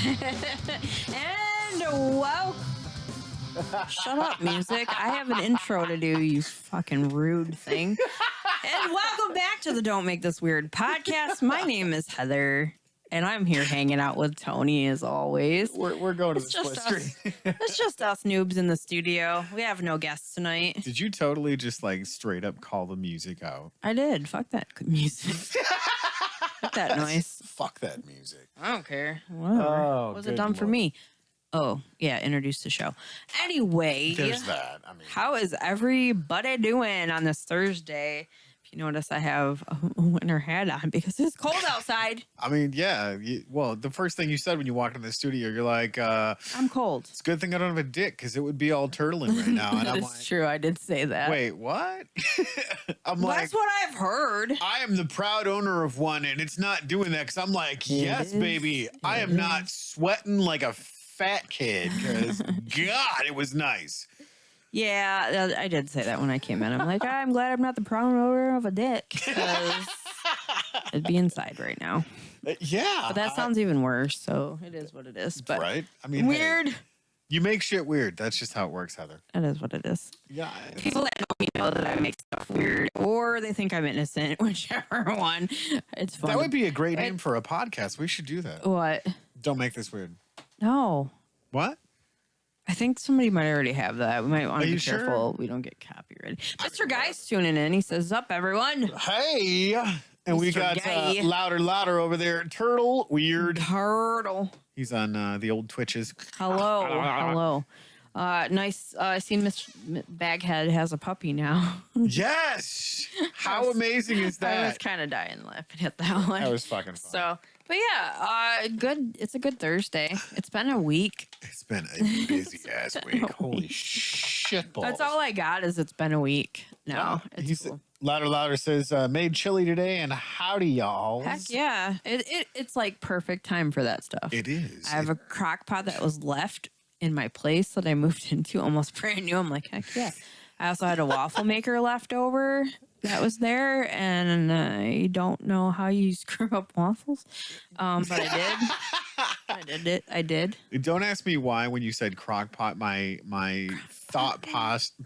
And wow. Shut up, music. I have an intro to do, you fucking rude thing. And welcome back to the Don't Make This Weird podcast. My name is Heather, and I'm here hanging out with Tony as always. We're going to the split screen. It's just us noobs in the studio. We have no guests tonight. Did you totally just like straight up call the music out? I did. Fuck that music. Fuck that noise. Fuck that music. I don't care. Whatever. Oh, was it done for me? Oh, yeah, introduce the show. Anyway. There's that. I mean, how is everybody doing on this Thursday? If you notice, I have a winter hat on because it's cold outside. I mean, yeah. Well, the first thing you said when you walked into the studio, you're like, I'm cold. It's a good thing I don't have a dick because it would be all turtling right now. And I'm like, true. I did say that. Wait, what? I'm like, that's what I've heard. I am the proud owner of one, and it's not doing that because I'm like, yes, baby. I am not sweating like a fat kid because God, it was nice. Yeah, I did say that when I came in. I'm like, I'm glad I'm not the proud owner of a dick because it'd be inside right now. Yeah. But that sounds even worse, so it is what it is. But right? I mean, weird. Hey, you make shit weird. That's just how it works, Heather. It is what it is. Yeah. People that know me know that I make stuff weird, or they think I'm innocent, whichever one. It's fun. That would be a great name for a podcast. We should do that. What? Don't Make This Weird. No. What? I think somebody might already have that. We might want to be careful we don't get copyrighted. Mr. Guy's tuning in. He says, "Up, everyone." Hey. And we got louder over there. Turtle Weird. Turtle. He's on the old Twitches. Hello. Nice. I see Miss Baghead has a puppy now. Yes. How amazing is that? I was kind of dying laughing at that one. That was fucking fun. So, but yeah, good. It's a good Thursday. It's been a week. It's been a busy ass week. Holy shit balls. That's all I got is it's been a week now. It's cool. Louder says, made chili today and howdy y'all. Heck yeah. It's like perfect time for that stuff. It is. I have a crock pot that was left in my place that I moved into almost brand new. I'm like, heck yeah. I also had a waffle maker left over that was there, and I don't know how you screw up waffles, but I did. I did. Don't ask me why when you said crock pot, my thought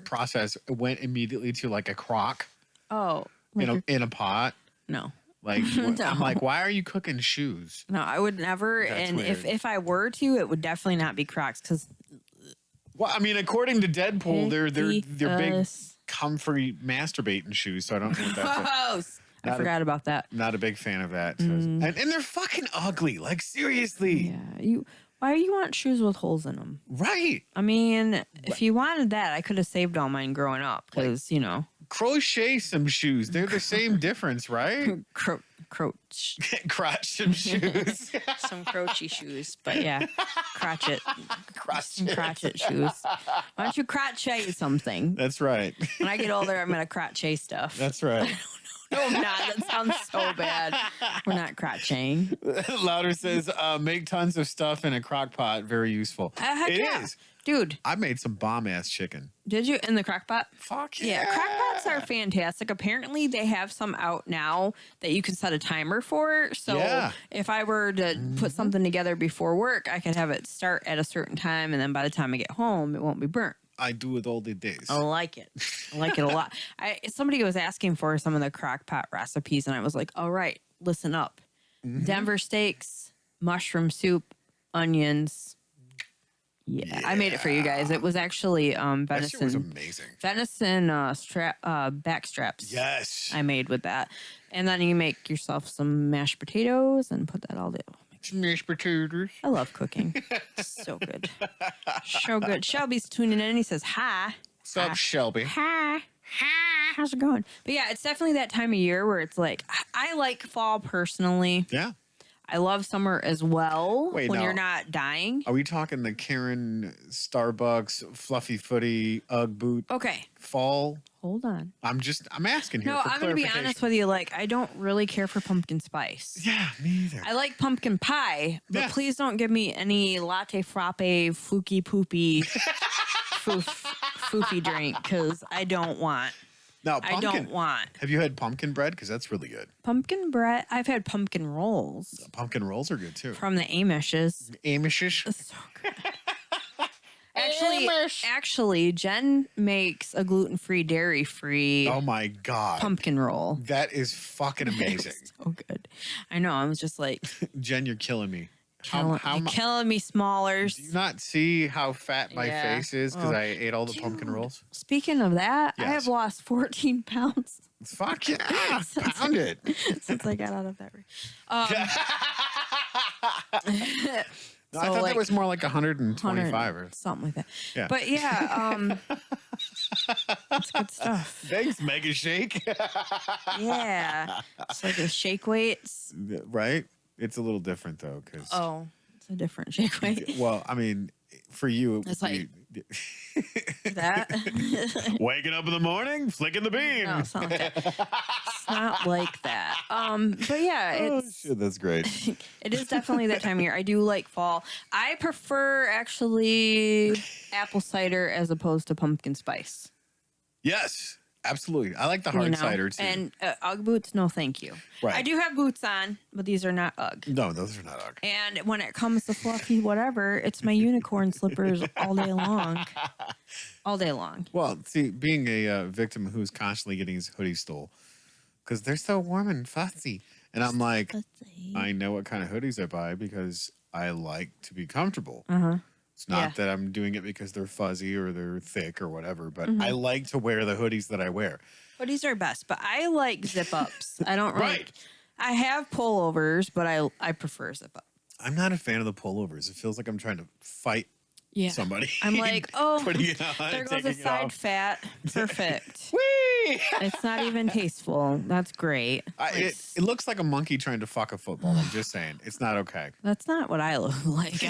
process went immediately to like a crock. Oh. Like in a pot. No. Like, no. I'm like, why are you cooking shoes? No, I would never. That's and weird. If I were to, it would definitely not be Crocs because. Well, I mean, according to Deadpool, they're big, comfy masturbating shoes. So I don't know what that's. I forgot about that. Not a big fan of that. So and they're fucking ugly. Like seriously. Yeah, why do you want shoes with holes in them? Right. I mean, if you wanted that, I could have saved all mine growing up because crochet some shoes. They're the same difference, right? Crotch some shoes. Some crotchy shoes, but yeah, crotchet shoes. Why don't you crotchet something? That's right. When I get older, I'm gonna crotchet stuff. That's right. No, I'm not. That sounds so bad. We're not crotcheting. Louder says, make tons of stuff in a crock pot. Very useful. It is. Dude. I made some bomb-ass chicken. Did you? In the crock pot? Fuck yeah. Yeah, crock pots are fantastic. Apparently, they have some out now that you can set a timer for. So if I were to put something together before work, I could have it start at a certain time, and then by the time I get home, it won't be burnt. I do it all the days. I like it. I like it a lot. Somebody was asking for some of the crock pot recipes, and I was like, all right, listen up. Denver steaks, mushroom soup, onions. Yeah, I made it for you guys. It was actually venison. That shit was amazing. Venison back straps. Yes. I made with that. And then you make yourself some mashed potatoes and put that all there. Mashed potatoes. I love cooking. So good. So good. Shelby's tuning in. He says, hi. What's up, Shelby? Hi. Hi. How's it going? But yeah, it's definitely that time of year where it's like, I like fall personally. Yeah. I love summer as well. Wait, when you're not dying. Are we talking the Karen Starbucks fluffy footy Ugg boot? Okay. Fall? Hold on. I'm asking here. No, I'm going to be honest with you. Like, I don't really care for pumpkin spice. Yeah, me either. I like pumpkin pie, but please don't give me any latte frappe, fluky poopy, foofy drink because I don't want Now, I don't want Have you had pumpkin bread? Because that's really good. pumpkin bread. I've had pumpkin rolls Pumpkin rolls are good too. from the Amishes. Amishes. It's so good. Actually, Jen makes a gluten-free, dairy-free Oh my God. pumpkin roll. That is fucking amazing. So good. I know. I was just like, Jen, you're killing me. you're killing me, smallers. Do you not see how fat my Yeah. face is because Oh. I ate all the pumpkin Dude. rolls? Speaking of that, I Yes. have lost 14 pounds Fuck yeah. Pound it. since I got out of that. No, I thought that was more like 125 100, or something like that. Yeah. But yeah, that's good stuff. Thanks, Mega Shake. Yeah. It's like the shake weights. Right? It's a little different though, because Oh, it's a different shake weight. well, I mean, for you, It's like that. waking up in the morning, flicking the bean. No, it's not like that. It's not like that. But yeah, Oh, it's shit, that's great. it is definitely that time of year. I do like fall. I prefer actually apple cider as opposed to pumpkin spice. Yes, absolutely. I like the hard cider too. And Ugg boots, no thank you. Right. I do have boots on, but these are not Ugg. No, those are not Ugg. And when it comes to fluffy whatever, it's my unicorn slippers all day long. All day long. Well, see, being a victim who's constantly getting his hoodie stole because they're so warm and fuzzy. And I'm like, I know what kind of hoodies I buy because I like to be comfortable. Uh-huh. It's not Yeah. that I'm doing it because they're fuzzy or they're thick or whatever, but I like to wear the hoodies that I wear. Hoodies are best, but I like zip ups. I don't really. Right. I have pullovers, but I prefer zip up. I'm not a fan of the pullovers. It feels like I'm trying to fight Yeah. somebody. I'm like, oh, putting it on there and goes a taking it side off. fat. Perfect. Whee! It's not even tasteful. That's great. It looks like a monkey trying to fuck a football. I'm just saying. It's not okay. That's not what I look like.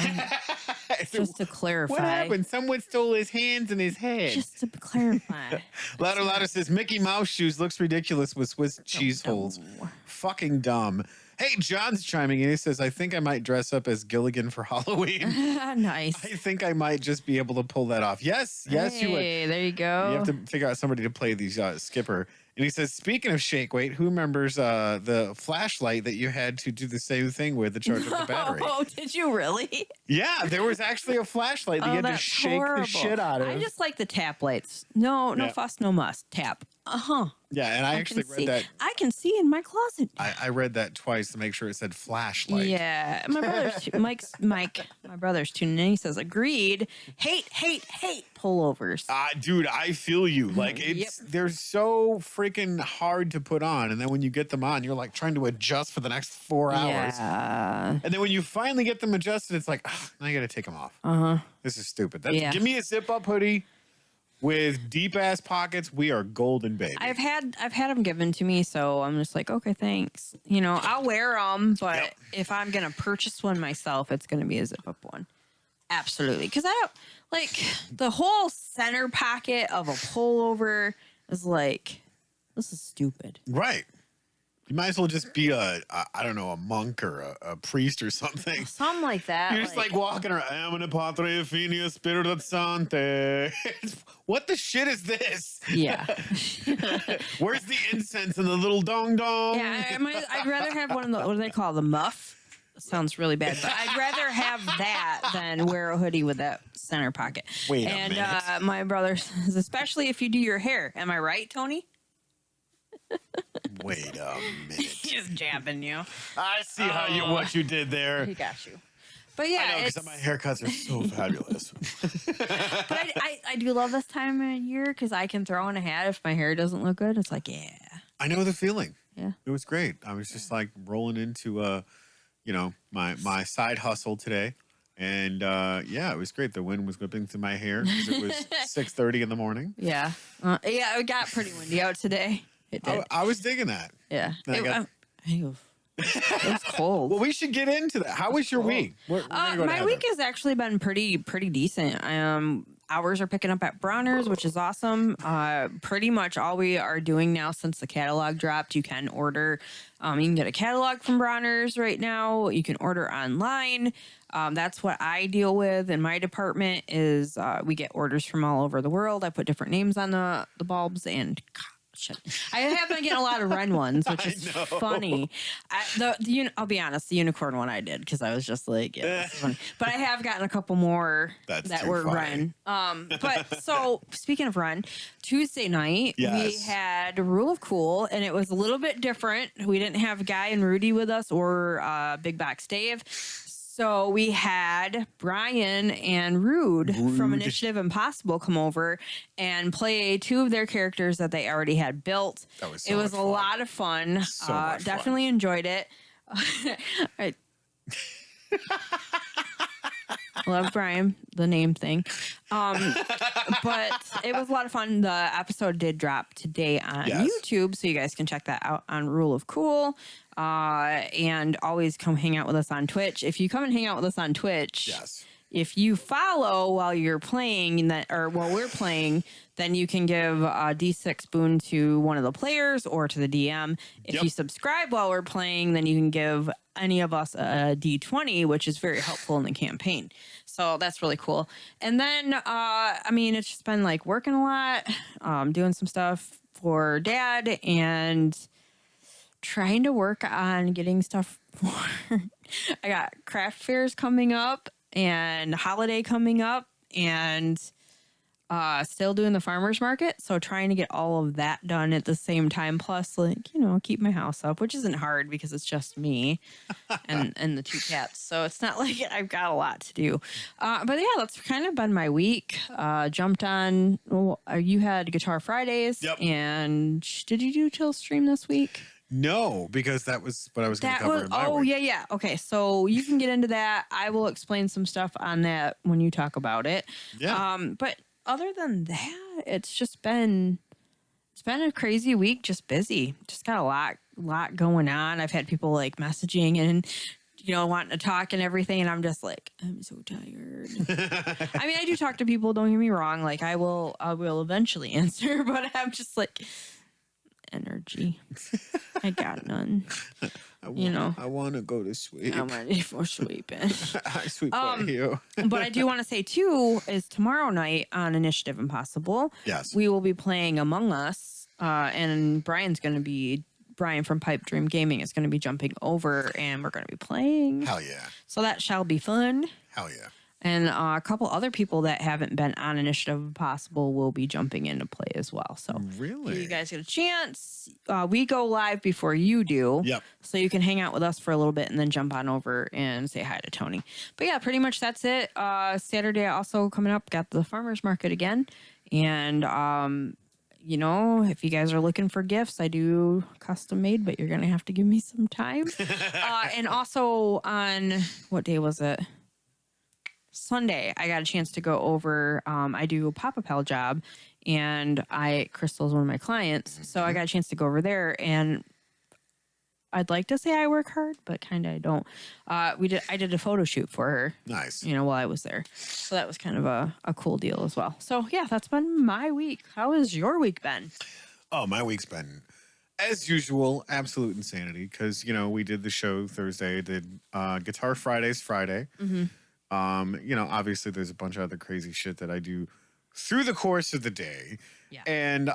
Just to clarify. What happened? Someone stole his hands and his head. Just to clarify. Louder says Mickey Mouse shoes looks ridiculous with Swiss cheese holes. Fucking dumb. Hey, John's chiming in. He says, I think I might dress up as Gilligan for Halloween. Nice. I think I might just be able to pull that off. Yes, yes, you would. Hey, there you go. You have to figure out somebody to play these Skipper. And he says, speaking of shake weight, who remembers the flashlight that you had to do the same thing with to charge up the battery? Oh, did you really? Yeah, there was actually a flashlight that you had to that's shake horrible. the shit out of. I just like the tap lights. No Yeah. fuss, no muss. Tap. Uh-huh. Yeah, and I actually can read see. that. I can see in my closet. I read that twice to make sure it said flashlight. Yeah, my brother's Mike. My brother's tuning in. He says, "Agreed. Hate pullovers." Dude, I feel you. Like they're so freaking hard to put on, and then when you get them on, you're like trying to adjust for the next 4 hours. Yeah. And then when you finally get them adjusted, it's like, ugh, now I got to take them off. This is stupid. Yeah. Give me a zip up hoodie with deep ass pockets. We are golden, baby. I've had them given to me, so I'm just like, okay, thanks. You know, I'll wear them, but Yep. if I'm gonna purchase one myself, it's gonna be a zip up one. Absolutely, because I don't like the whole center pocket of a pullover is like, this is stupid. Right. You might as well just be I don't know, a monk or a priest or something. Something like that. You're just like walking around. Amine patria finia spiritus sancte. What the shit is this? Yeah. Where's the incense and the little dong dong? Yeah, I'd rather have one of the, what do they call, the muff? Sounds really bad, but I'd rather have that than wear a hoodie with that center pocket. Wait a minute. My brother says, especially if you do your hair. Am I right, Tony? Wait a minute. Just jabbing you. I see what you did there. He got you. But yeah, I know, because my haircuts are so fabulous. but I do love this time of year because I can throw on a hat if my hair doesn't look good. It's like, yeah. I know the feeling. Yeah. It was great. I was just like rolling into my side hustle today. And yeah, it was great. The wind was whipping through my hair because it was 6:30 in the morning. Yeah. Yeah, it got pretty windy out today. It did. I was digging that. Yeah. And It was cold. Well, we should get into that. How was your week? We're gonna go to My Heather. week has actually been pretty decent. Hours are picking up at Bronner's, which is awesome. Pretty much all we are doing now since the catalog dropped, you can order. You can get a catalog from Bronner's right now. You can order online. That's what I deal with in my department. Is we get orders from all over the world. I put different names on the bulbs, and Shit. I have been getting a lot of Ren ones, which is funny. I'll be honest, the unicorn one I did because I was just like, yeah, this is funny. But I have gotten a couple more that were funny. Ren. But so speaking of Ren, Tuesday night we had Rule of Cool, and it was a little bit different. We didn't have Guy and Rudy with us or Big Box Dave. So we had Brian and Rude from Initiative Impossible come over and play 2 of their characters that they already had built. That was it was a lot of fun. Definitely enjoyed it. I love Brian, the name thing. But it was a lot of fun. The episode did drop today on YouTube, so you guys can check that out on Rule of Cool. And always come hang out with us on Twitch. If you come and hang out with us on Twitch, if you follow while you're playing or while we're playing, then you can give a D6 boon to one of the players or to the DM. If you subscribe while we're playing, then you can give any of us a D20, which is very helpful in the campaign. So that's really cool. And then, I mean, it's just been like working a lot, doing some stuff for Dad and trying to work on getting stuff for I got craft fairs coming up and holiday coming up and still doing the farmers market, so trying to get all of that done at the same time, plus like, you know, keep my house up, which isn't hard because it's just me and the 2 cats, so it's not like I've got a lot to do, but yeah, that's kind of been my week. Jumped on you had Guitar Fridays, and did you do Chill Stream this week? No, because that was what I was going to cover in my week. Yeah. Okay, so you can get into that. I will explain some stuff on that when you talk about it. Yeah. But other than that, it's been a crazy week, just busy. Just got a lot going on. I've had people like messaging and, you know, wanting to talk and everything, and I'm just like, I'm so tired. I mean, I do talk to people, don't get me wrong. Like I will eventually answer, but I'm just like, energy. I got none. I want to go to sleep. I'm ready for sleeping. I sleep right here. But I do want to say too is tomorrow night on Initiative Impossible. Yes, we will be playing Among Us, and Brian from Pipe Dream Gaming is going to be jumping over, and we're going to be playing. Hell yeah! So that shall be fun. Hell yeah! And a couple other people that haven't been on Initiative Impossible will be jumping into play as well. So really, you guys get a chance. We go live before you do. Yep. So you can hang out with us for a little bit and then jump on over and say hi to Tony. But yeah, pretty much that's it. Saturday also coming up, got the farmers market again. And, you know, if you guys are looking for gifts, I do custom made, but you're going to have to give me some time. And also on, what day was it? Sunday, I got a chance to go over. I do a Pop-A-Pal job, and Crystal's one of my clients, so I got a chance to go over there. And I'd like to say I work hard, but kind of I don't. I did a photo shoot for her. Nice. You know, while I was there, so that was kind of a cool deal as well. So yeah, that's been my week. How has your week been? Oh, my week's been, as usual, absolute insanity. Because you know we did the show Thursday, did Guitar Fridays Friday. Mm-hmm. You know, obviously there's a bunch of other crazy shit that I do through the course of the day. Yeah. And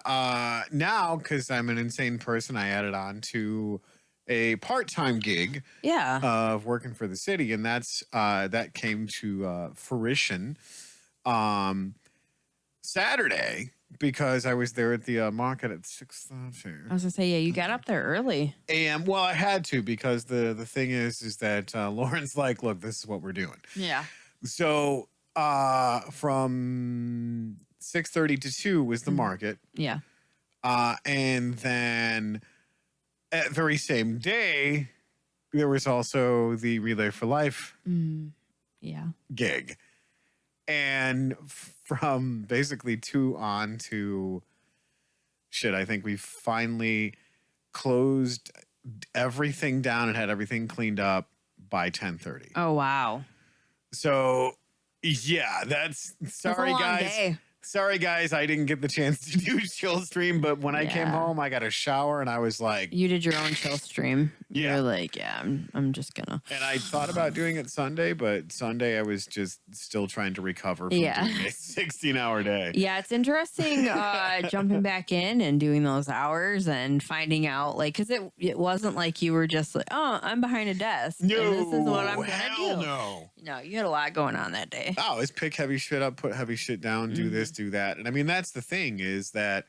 now, because I'm an insane person, I added on to a part-time gig of working for the city. And that came to fruition Saturday because I was there at the market at 6:30. I was gonna say, yeah, you got up there early. And well, I had to because the thing is that Lauren's like, look, this is what we're doing. Yeah. So from 6:30 to 2 was the market. Yeah. And then that very same day, there was also the Relay for Life gig. And from basically 2 on to shit, I think we finally closed everything down and had everything cleaned up by 10:30. Oh, wow. So, yeah, that's sorry, guys. Day. Sorry, guys, I didn't get the chance to do chill stream, but when I came home, I got a shower and I was like... You did your own chill stream. Yeah. You're like, I'm just gonna. And I thought about doing it Sunday, but Sunday I was just still trying to recover from doing a 16-hour day. Yeah, it's interesting jumping back in and doing those hours and finding out, like, because it wasn't like you were just like, oh, I'm behind a desk. No, and this is what I'm gonna hell do. no. No, you had a lot going on that day. Oh, it's pick heavy shit up, put heavy shit down, do this, do that. And I mean, that's the thing is that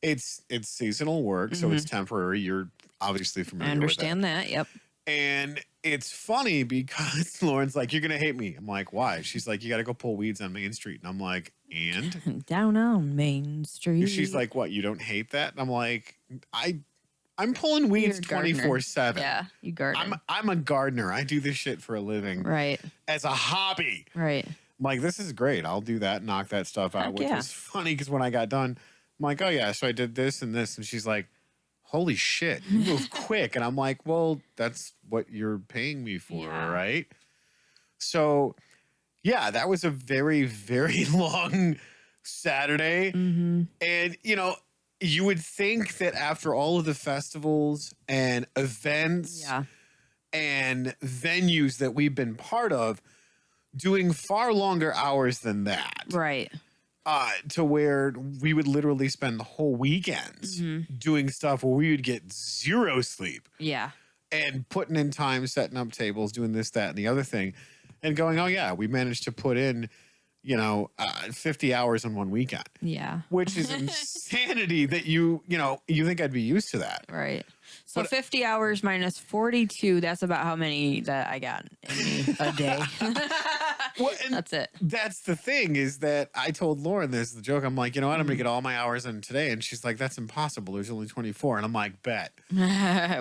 it's seasonal work, so it's temporary. You're obviously familiar I understand with that. Yep. And it's funny because Lauren's like, you're going to hate me. I'm like, why? She's like, you got to go pull weeds on Main Street. And I'm like, and? Down on Main Street. She's like, what? You don't hate that? And I'm like, I'm pulling weeds 24/7. Yeah, you garden. I'm a gardener. I do this shit for a living. Right. As a hobby. Right. I'm like, this is great. I'll do that, knock that stuff out, which was funny because when I got done, I'm like, oh yeah, so I did this and this. And she's like, holy shit, you move quick. And I'm like, well, that's what you're paying me for, right? So yeah, that was a very, very long Saturday. And, you know, you would think that after all of the festivals and events and venues that we've been part of, doing far longer hours than that. Right. To where we would literally spend the whole weekends doing stuff where we would get zero sleep. Yeah. And putting in time, setting up tables, doing this, that, and the other thing. And going, oh, yeah, we managed to put in, 50 hours in one weekend. Yeah. Which is insanity that you think I'd be used to that. Right. So 50 hours minus 42, that's about how many that I got in me a day. Well, that's it. That's the thing is that I told Lauren this, the joke. I'm like, you know what? I'm going to get all my hours in today. And she's like, that's impossible. There's only 24. And I'm like, bet.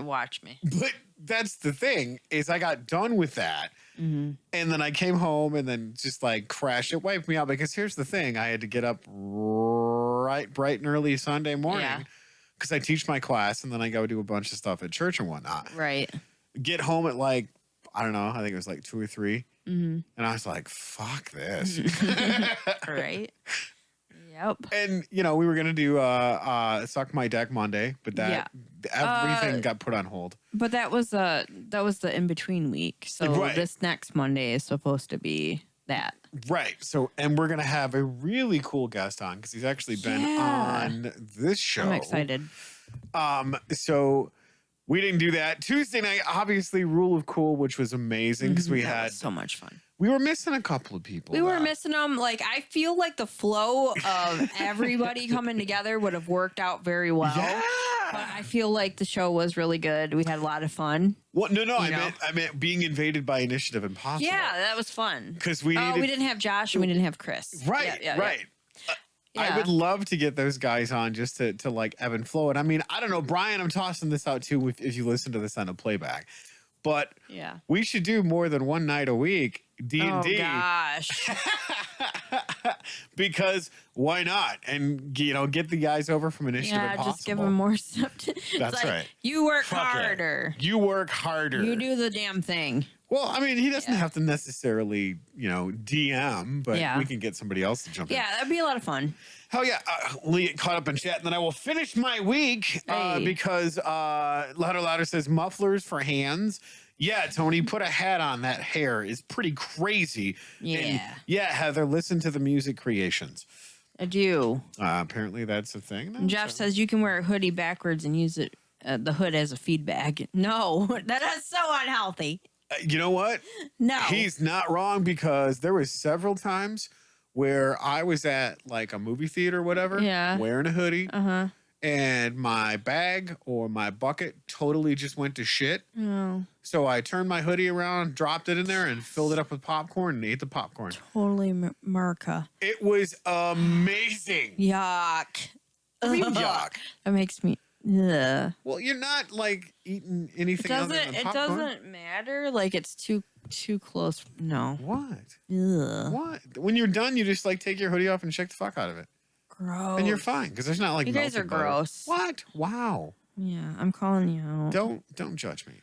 Watch me. But that's the thing is I got done with that. And then I came home and then just like crashed. It wiped me out because here's the thing. I had to get up bright and early Sunday morning because I teach my class and then I go do a bunch of stuff at church and whatnot. Right. Get home at like, I don't know, I think it was like 2 or 3. And I was like, fuck this. Right. Yep. And, we were going to do Suck My Deck Monday, but that everything got put on hold. But that was the in-between week. So this next Monday is supposed to be that. Right. So, and we're going to have a really cool guest on because he's actually been on this show. I'm excited. So we didn't do that. Tuesday night, obviously, Rule of Cool, which was amazing because we had so much fun. We were missing a couple of people. We were missing them. Like, I feel like the flow of everybody coming together would have worked out very well. Yeah. But I feel like the show was really good. We had a lot of fun. Well, no, I meant being invaded by Initiative Impossible. Yeah, that was fun. Because we didn't have Josh and we didn't have Chris. Right, right. I would love to get those guys on just to like ebb and flow. And I mean, I don't know, Brian, I'm tossing this out too if you listen to this on a playback. But we should do more than one night a week. D&D. Oh gosh. Because why not? And get the guys over from Initiative Impossible. Just give them more stuff. That's right. You work harder. You work harder. You do the damn thing. Well, I mean, he doesn't have to necessarily, DM, but we can get somebody else to jump in. Yeah, that'd be a lot of fun. Hell yeah. We'll get caught up in chat, and then I will finish my week because Louder says mufflers for hands. Yeah, Tony, put a hat on. That hair is pretty crazy. Yeah. And Heather, listen to the music creations. I do. Apparently that's a thing now. Jeff says you can wear a hoodie backwards and use it the hood as a feed bag. No, that is so unhealthy. You know what? No. He's not wrong because there was several times where I was at like a movie theater or whatever, wearing a hoodie. And my bag or my bucket totally just went to shit. Oh. So I turned my hoodie around, dropped it in there, and filled it up with popcorn and ate the popcorn. Totally America. It was amazing. Yuck. I mean, yuck. That makes me... Ugh. Well, you're not like eating anything other than popcorn. It doesn't matter. Like it's too close. No. What? Ugh. What? When you're done, you just like take your hoodie off and shake the fuck out of it. Gross. And you're fine because there's not like you guys are gross. What? Wow. Yeah, I'm calling you out. Don't judge me.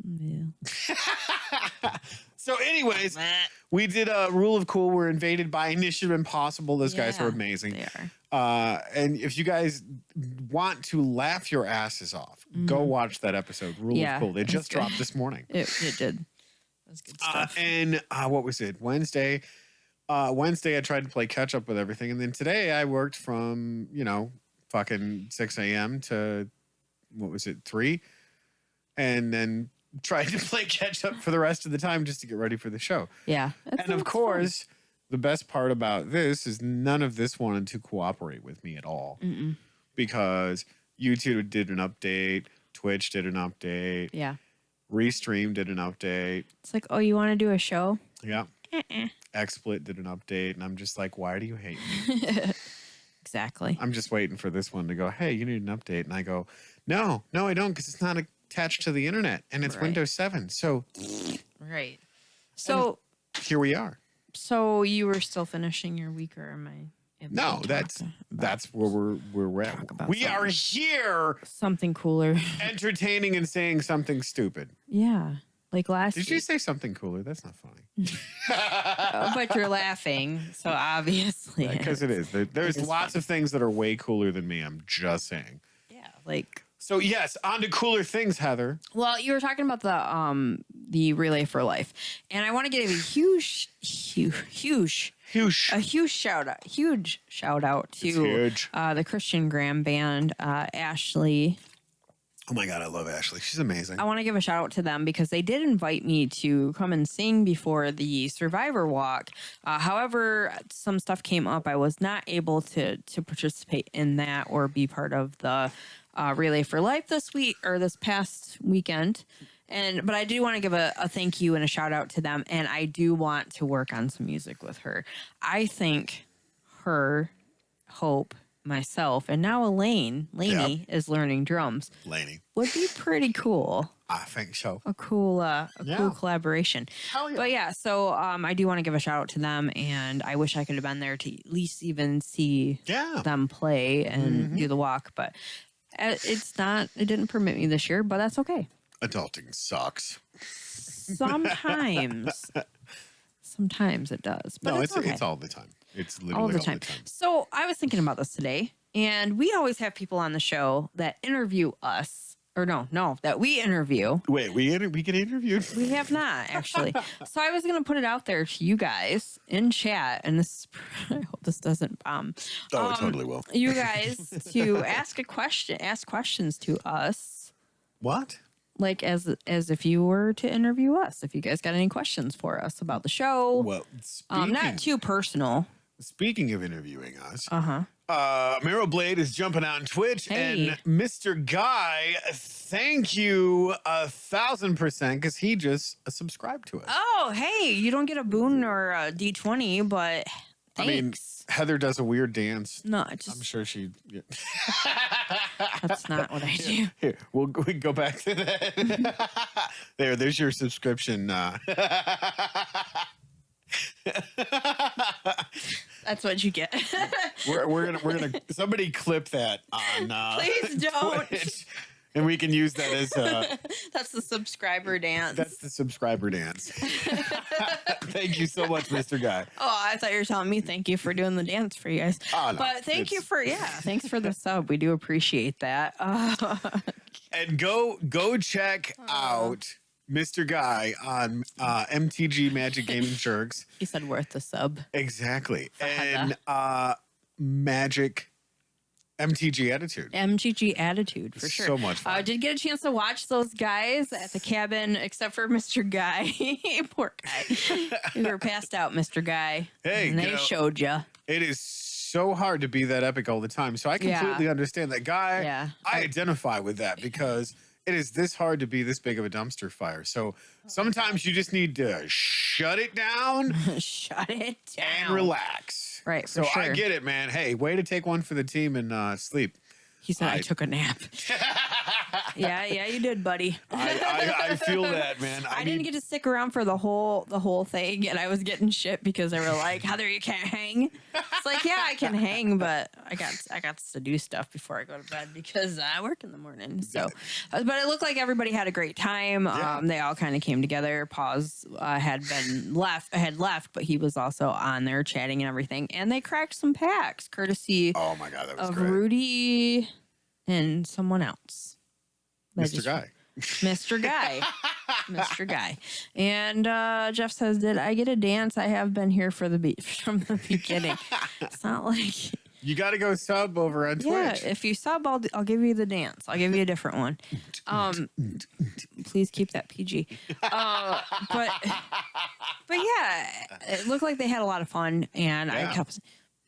Yeah. So, anyways, we did a Rule of Cool. We're invaded by Initiative Impossible. Those guys are amazing. They And if you guys want to laugh your asses off, go watch that episode. Rule of Cool. It just dropped this morning. It did. That's good stuff. And what was it? Wednesday. Wednesday, I tried to play catch up with everything, and then today I worked from fucking 6 a.m. to 3, and then tried to play catch up for the rest of the time just to get ready for the show. Yeah, and of course, the best part about this is none of this wanted to cooperate with me at all, because YouTube did an update, Twitch did an update, Restream did an update. It's like, oh, you want to do a show? Yeah. XSplit did an update, and I'm just like, why do you hate me? Exactly. I'm just waiting for this one to go, hey, you need an update. And I go, no, I don't, because it's not attached to the internet, and it's Windows 7. So, right. So, here we are. So, you were still finishing your week, or am I? No, that's where we're at. We are here. Something cooler. Entertaining and saying something stupid. Yeah. Like last Did you say something cooler? That's not funny. But you're laughing, so obviously. Because it is. There's lots of things that are way cooler than me. I'm just saying. Yeah, like. So yes, on to cooler things, Heather. Well, you were talking about the Relay for Life, and I want to give a huge shout out to the Christian Graham band, Ashley. Oh my God, I love Ashley. She's amazing. I want to give a shout out to them because they did invite me to come and sing before the Survivor Walk. However, some stuff came up. I was not able to participate in that or be part of the Relay for Life this past weekend. But I do want to give a thank you and a shout out to them. And I do want to work on some music with her. I think her, Hope, myself, and now Lainey is learning drums. Lainey would be pretty cool. I think so. A cool collaboration. Hell yeah. But yeah, so I do want to give a shout out to them, and I wish I could have been there to at least even see them play and do the walk. But it didn't permit me this year, but that's okay. Adulting sucks. Sometimes it does. But no, it's okay. It's all the time. It's literally all the time. So I was thinking about this today, and we always have people on the show that interview us. Or no, that we interview. Wait, we get interviewed? We have not, actually. So I was going to put it out there to you guys in chat, and I hope this doesn't bomb. Oh, it totally will. You guys to ask questions to us. What? Like as if you were to interview us. If you guys got any questions for us about the show. Well, not too personal. Speaking of interviewing us, Meryl Blade is jumping on Twitch, and Mr. Guy, thank you 1,000% because he just subscribed to us. Oh, hey, you don't get a boon or a D20, but thanks. I mean, Heather does a weird dance. No, I'm sure she. Yeah. That's not what I do. Here, we go back to that. There's your subscription. That's what you get. we're gonna somebody clip that on please don't Twitch, and we can use that as that's the subscriber dance. That's the subscriber dance. Thank you so much, Mr. Guy. Oh, I thought you were telling me thank you for doing the dance for you guys. Oh, no, but thanks for the sub. We do appreciate that. And go check out Mr. Guy on MTG Magic Gaming Jerks. He said worth the sub. Exactly. And Magic MTG Attitude. MTG Attitude, for sure. So much fun. I did get a chance to watch those guys at the cabin, except for Mr. Guy. Poor guy. We were passed out, Mr. Guy. Hey, and they showed you. It is so hard to be that epic all the time. So I completely understand that. Guy, I identify with that because it is this hard to be this big of a dumpster fire. So sometimes you just need to shut it down. Shut it down. And relax. Right. So I get it, man. Hey, way to take one for the team and sleep. He said I took a nap. Yeah, you did, buddy. I feel that, man. I didn't get to stick around for the whole thing, and I was getting shit because they were like, "Heather, you can't hang." It's like, yeah, I can hang, but I got to do stuff before I go to bed because I work in the morning. So, but it looked like everybody had a great time. They all kind of came together. Pause had left, but he was also on there chatting and everything, and they cracked some packs courtesy. Oh my god, that was of great. Rudy and someone else. Mr. Guy. Mr. Guy. Mr. Guy. And Jeff says, did I get a dance? I have been here from the beginning. It's not like... You got to go sub over on Twitch. Yeah, if you sub, I'll give you the dance. I'll give you a different one. Please keep that PG. But yeah, it looked like they had a lot of fun, and I kept...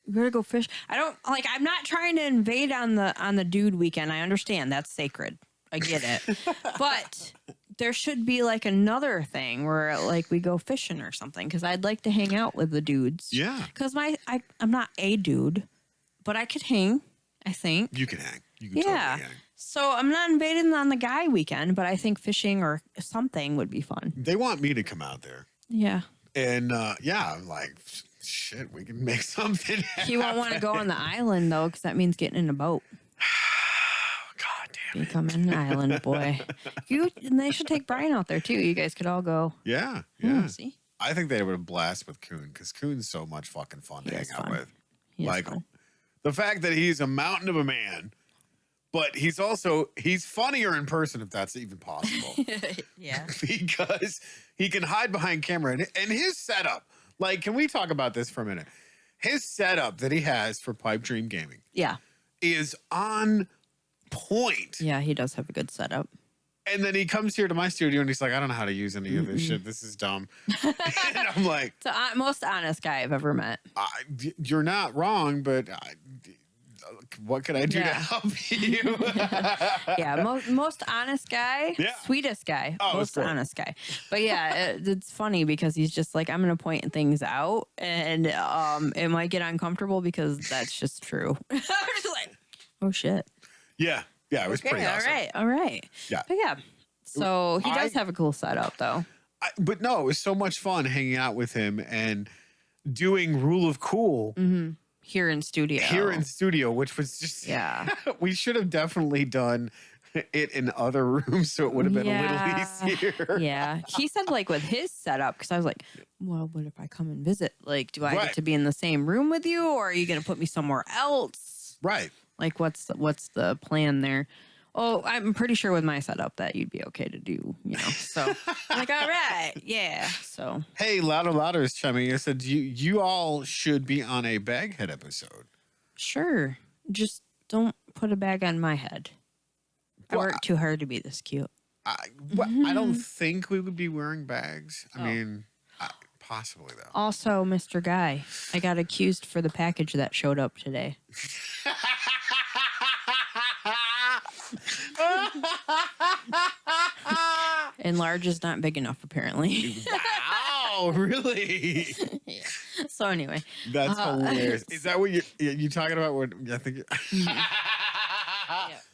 We're gonna go fish. I'm not trying to invade on the dude weekend. I understand that's sacred. I get it. But there should be like another thing where like we go fishing or something, because I'd like to hang out with the dudes. Yeah. Because I'm not a dude, but I could hang, I think. You can hang. You can totally hang. So I'm not invading on the guy weekend, but I think fishing or something would be fun. They want me to come out there. Yeah. And I'm like, shit, we can make something happen. He won't want to go on the island though, because that means getting in a boat. God damn it. Become an island boy. And they should take Brian out there too. You guys could all go. Yeah. See? I think they would have blast with Coon, because Coon's so much fucking fun to hang out with. Like the fact that he's a mountain of a man, but he's funnier in person, if that's even possible. Yeah. Because he can hide behind camera, and his setup. Like, can we talk about this for a minute? His setup that he has for Pipe Dream Gaming, is on point. Yeah, he does have a good setup. And then he comes here to my studio and he's like, I don't know how to use any of this shit. This is dumb. And I'm like, it's the most honest guy I've ever met. You're not wrong, but what can I do to help you? Yeah, most honest guy, sweetest guy, most honest guy. But yeah, it's funny because he's just like, I'm going to point things out, and it might get uncomfortable because that's just true. I'm just like, oh shit. Yeah, it was pretty awesome. All right. Yeah. But yeah, so he does have a cool setup though. But no, it was so much fun hanging out with him and doing Rule of Cool. Here in studio, which was just we should have definitely done it in other rooms, so it would have been a little easier. Yeah, he said like with his setup, because I was like, well, what if I come and visit? Like, do I get to be in the same room with you, or are you going to put me somewhere else? Right. Like, what's the plan there? Oh, I'm pretty sure with my setup that you'd be okay to do, So I'm like, all right, yeah. So hey, Louder is chiming. I said you all should be on a Baghead episode. Sure, just don't put a bag on my head. I work too hard to be this cute. I don't think we would be wearing bags. I mean, possibly though. Also, Mr. Guy, I got accused for the package that showed up today. And large is not big enough, apparently. Wow, really? Yeah. So anyway, that's hilarious. Is that what you talking about? What I think?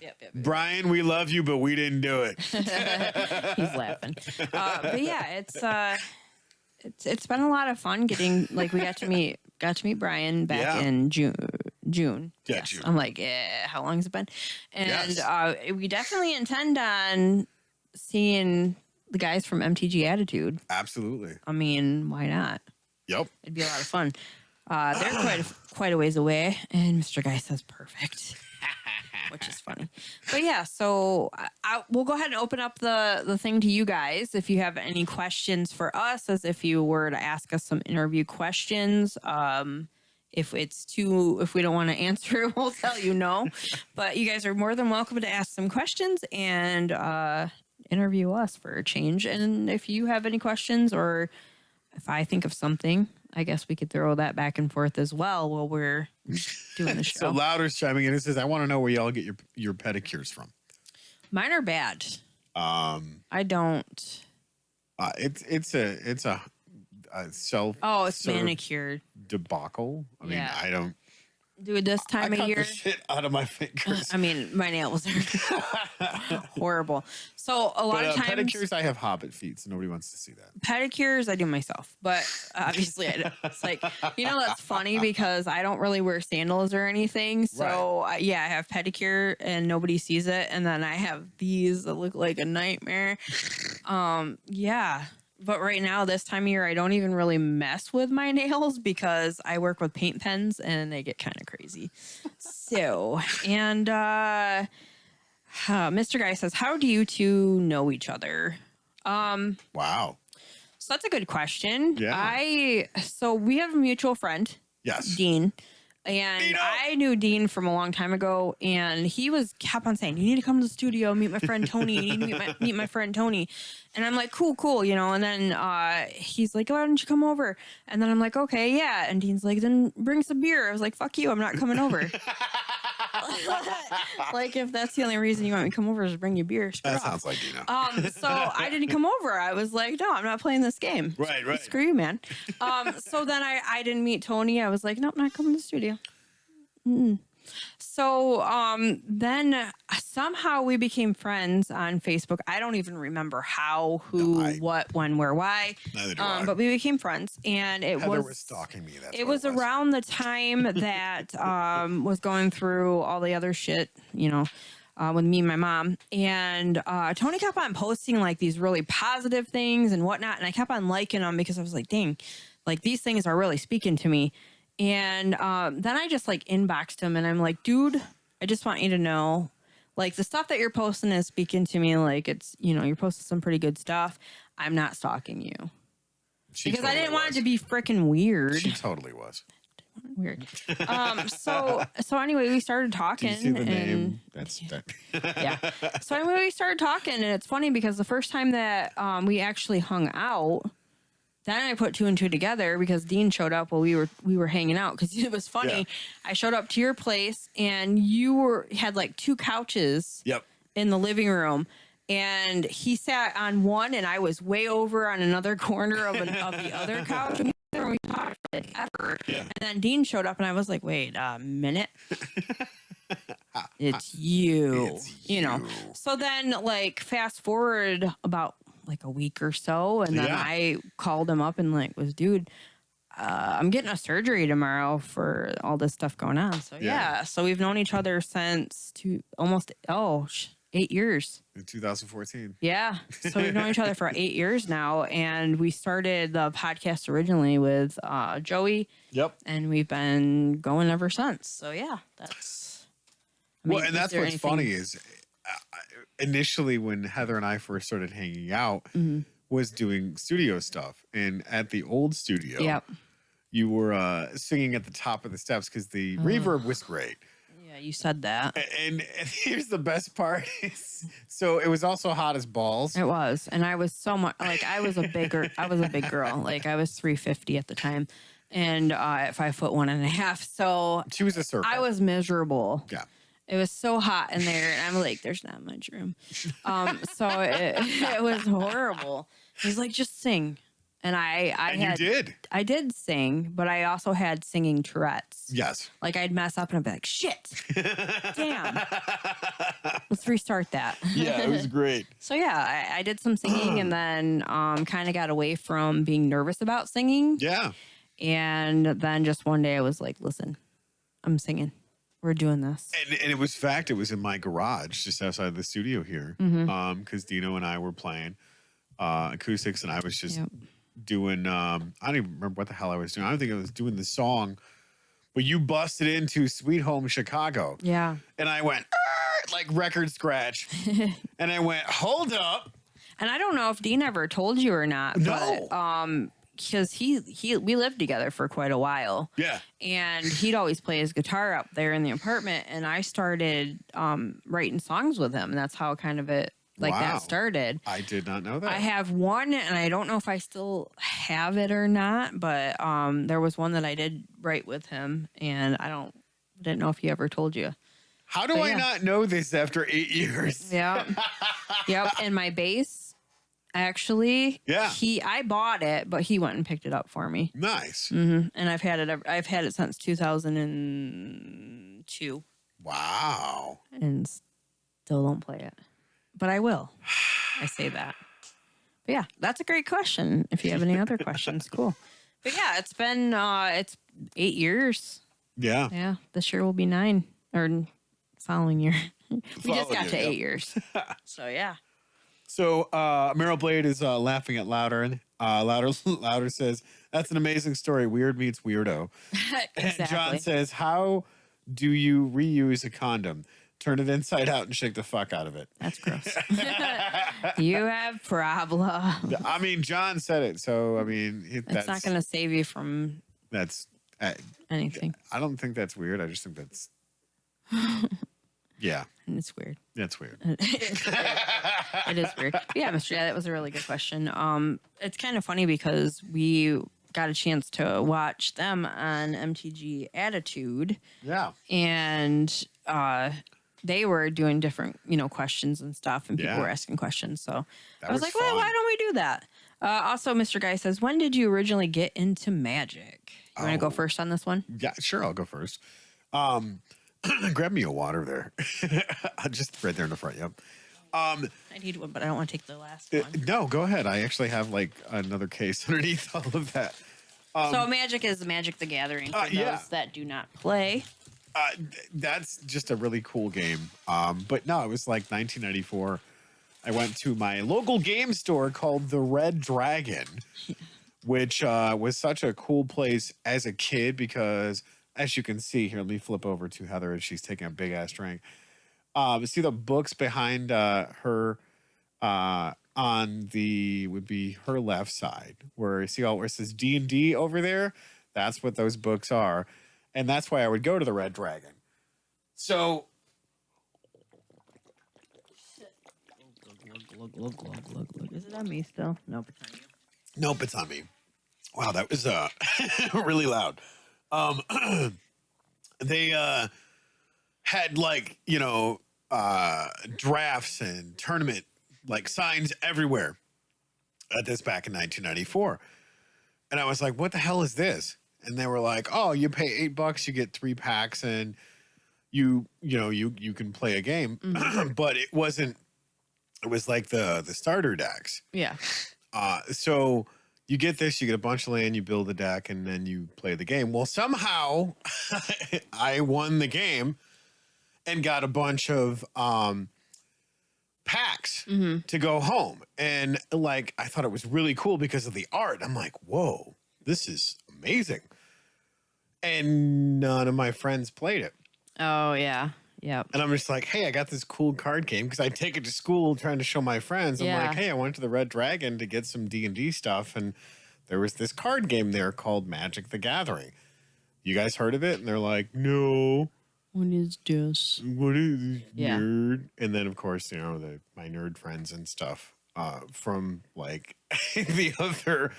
Yep. Brian, we love you, but we didn't do it. He's laughing. But yeah, it's been a lot of fun getting we got to meet Brian back in June. Yeah, yes. June. I'm like, how long has it been? And we definitely intend on seeing the guys from MTG Attitude. Absolutely. I mean, why not? Yep. It'd be a lot of fun. They're quite a ways away, and Mr. Guy says perfect. Which is funny. But yeah, so we'll go ahead and open up the thing to you guys. If you have any questions for us, as if you were to ask us some interview questions. If we don't want to answer it, we'll tell you no. But you guys are more than welcome to ask some questions and interview us for a change. And if you have any questions, or if I think of something, I guess we could throw that back and forth as well while we're doing the show. So Louder's chiming in and says, I want to know where y'all get your pedicures from. Mine are bad. I don't. It's a self. Oh, it's manicured debacle. I mean, I don't. Dude, this time of cut year, the shit out of my fingers. I mean, my nails are horrible. So a lot of times, pedicures, I have hobbit feet, so nobody wants to see that. pedicures I do myself, but obviously it's like, that's funny because I don't really wear sandals or anything. So yeah, I have pedicure and nobody sees it. And then I have these that look like a nightmare. Yeah. But right now, this time of year, I don't even really mess with my nails because I work with paint pens and they get kind of crazy. So, and Mr. Guy says, how do you two know each other? Wow. So that's a good question. Yeah. So we have a mutual friend, Yes. Dean. And Dino! I knew Dean from a long time ago, and he kept on saying, "You need to come to the studio, meet my friend Tony. You need to meet my friend Tony." And I'm like, "Cool," And then he's like, "Why don't you come over?" And then I'm like, "Okay, yeah." And Dean's like, "Then bring some beer." I was like, "Fuck you, I'm not coming over." Like, if that's the only reason you want me to come over is to bring you beer. That sounds like Dino. So I didn't come over. I was like, no, I'm not playing this game. Right. Screw you, man. So then I didn't meet Tony. I was like, nope, not coming to the studio. So then somehow we became friends on Facebook. I don't even remember how, who, what, when, where, why. Neither do I. But we became friends, and Heather was stalking me. It was around the time that was going through all the other shit, with me and my mom. And Tony kept on posting like these really positive things and whatnot, and I kept on liking them because I was like, dang, like these things are really speaking to me. And then I just like inboxed him and I'm like, dude, I just want you to know, like the stuff that you're posting is speaking to me. Like it's, you're posting some pretty good stuff. I'm not stalking you. Because I didn't want it to be freaking weird. She totally was. Weird. So anyway, we started talking. Do you see the name? That's that. Yeah. So anyway, we started talking, and it's funny because the first time that we actually hung out, then I put two and two together because Dean showed up while we were hanging out. Because it was funny. Yeah. I showed up to your place, and you had like two couches. Yep. In the living room. And he sat on one, and I was way over on another corner of the other couch. We talked forever. Yeah. And then Dean showed up, and I was like, "Wait a minute, it's you." So then, like, fast forward about like a week or so, and then I called him up and like was, dude, I'm getting a surgery tomorrow for all this stuff going on. So so we've known each other since almost 8 years. In 2014. Yeah. So we've known each other for 8 years now. And we started the podcast originally with Joey. Yep. And we've been going ever since. So yeah, that's... and that's what's funny is initially when Heather and I first started hanging out was doing studio stuff. And at the old studio, you were singing at the top of the steps because the reverb was great. You said that. And here's the best part so it was also hot as balls. It was. And I was so much like I was a big girl. Like I was 350 at the time and at 5'1.5". So she was a circle. I was miserable. Yeah. It was so hot in there and I'm like, there's not much room. So it was horrible. He's like, just sing. And you did. I did sing, but I also had singing Tourette's. Yes. Like I'd mess up and I'd be like, shit, damn. Let's restart that. Yeah, it was great. So yeah, I did some singing and then kind of got away from being nervous about singing. Yeah. And then just one day I was like, listen, I'm singing. We're doing this. And it was in my garage just outside the studio here. Because Dino and I were playing acoustics and I was just doing I don't even remember what the hell I was doing. I don't think I was doing the song, but you busted into Sweet Home Chicago. Yeah. And I went like record scratch. And I went, hold up. And I don't know if Dean ever told you or not. No. But, because we lived together for quite a while. Yeah. And he'd always play his guitar up there in the apartment. And I started writing songs with him. And that's how kind of that started. I did not know that. I have one, and I don't know if I still have it or not, but there was one that I did write with him, and I didn't know if he ever told you. How do I not know this after 8 years? Yeah. Yep. And my bass Actually, Yeah. I bought it, but he went and picked it up for me. Nice. And I've had it. I've had it since 2002, Wow. and still don't play it. But I will. I say that. But yeah, that's a great question. If you have any other questions, cool. But yeah, it's been it's 8 years. Yeah. Yeah, this year will be 9, or following year. We just got to Year, 8 years. So yeah. So Meryl Blade is laughing at Louder, and Louder says, "That's an amazing story. Weird meets weirdo." And Exactly. John says, "How do you reuse a condom? Turn it inside out and shake the fuck out of it." That's gross. You have problem. I mean, John said it, so I mean, It's not going to save you from That's. anything. I don't think that's weird. I just think that's. Yeah, And it's weird. that's weird. It is weird. Yeah, Mr. Yeah, that was a really good question. It's kind of funny because we got a chance to watch them on MTG Attitude, Yeah. and they were doing different, questions and stuff, and people Yeah. were asking questions. So That I was was like, well, fun. why don't we do that? Also, Mr. Guy says, when did you originally get into Magic? You want to Oh. go first on this one? Yeah, sure. I'll go first. Grab me a water there. Just right there in the front. Yep. I need one, but I don't want to take the last one. No, go ahead. I actually have like another case underneath all of that. So Magic is Magic the Gathering for yeah. those that do not play. That's just a really cool game. But no, it was like 1994. I went to my local game store called the Red Dragon, which was such a cool place as a kid because, as you can see here, let me flip over to Heather as she's taking a big ass drink. See the books behind her on the would be her left side, where you see all where it says D&D over there. That's what those books are, and that's why I would go to the Red Dragon. So Is it on me still? Nope, it's on you. nope, it's on me. Wow, that was really loud. They had like drafts and tournament like signs everywhere at this back in 1994, and I was like, what the hell is this? And they were like, oh, you pay $8, you get 3 packs, and you can play a game. But it wasn't, it was like the starter decks. Yeah. So you get this, you get a bunch of land, you build a deck, and then you play the game. Well, somehow I won the game and got a bunch of packs to go home. And like, I thought it was really cool because of the art. I'm like, whoa, this is amazing. And none of my friends played it. Oh, yeah. Yep. And I'm just like, hey, I got this cool card game because I take it to school trying to show my friends. I'm Yeah. like, hey, I went to the Red Dragon to get some D&D stuff, and there was this card game there called Magic the Gathering. You guys heard of it? And they're like, no. What is this? What is this, Yeah. nerd? And then, of course, my nerd friends and stuff from like the other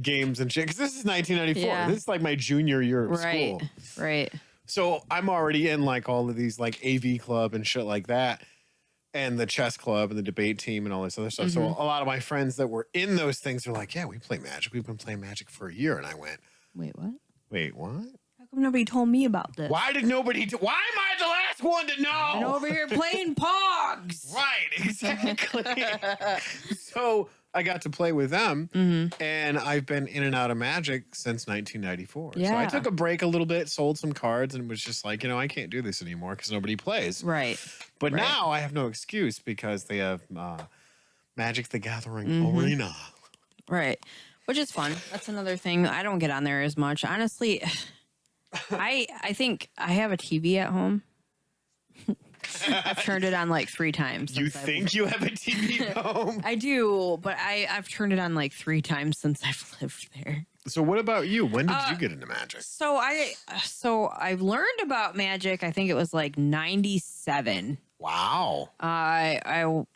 games and shit. Because this is 1994. Yeah. This is like my junior year of school. Right. So I'm already in like all of these like AV club and shit like that, and the chess club and the debate team and all this other stuff. So a lot of my friends that were in those things are like, yeah, we play Magic. We've been playing Magic for a year. And I went, Wait, what? wait, what? How come nobody told me about this? Why did nobody? Why am I the last one to know? And over here playing Pogs. Right, exactly. So I got to play with them, and I've been in and out of Magic since 1994. So I Yeah. took a break a little bit, sold some cards, and was just like, I can't do this anymore because nobody plays. Right. But Right. now I have no excuse because they have Magic the Gathering Arena. Right. Which is fun. That's another thing. I don't get on there as much. Honestly, I think I have a TV at home. I've turned it on like 3 times. You since I've- think you have a TV at home? I do, but I've turned it on like 3 times since I've lived there. So what about you? When did you get into Magic? So I learned about Magic. I think it was like 97. Wow.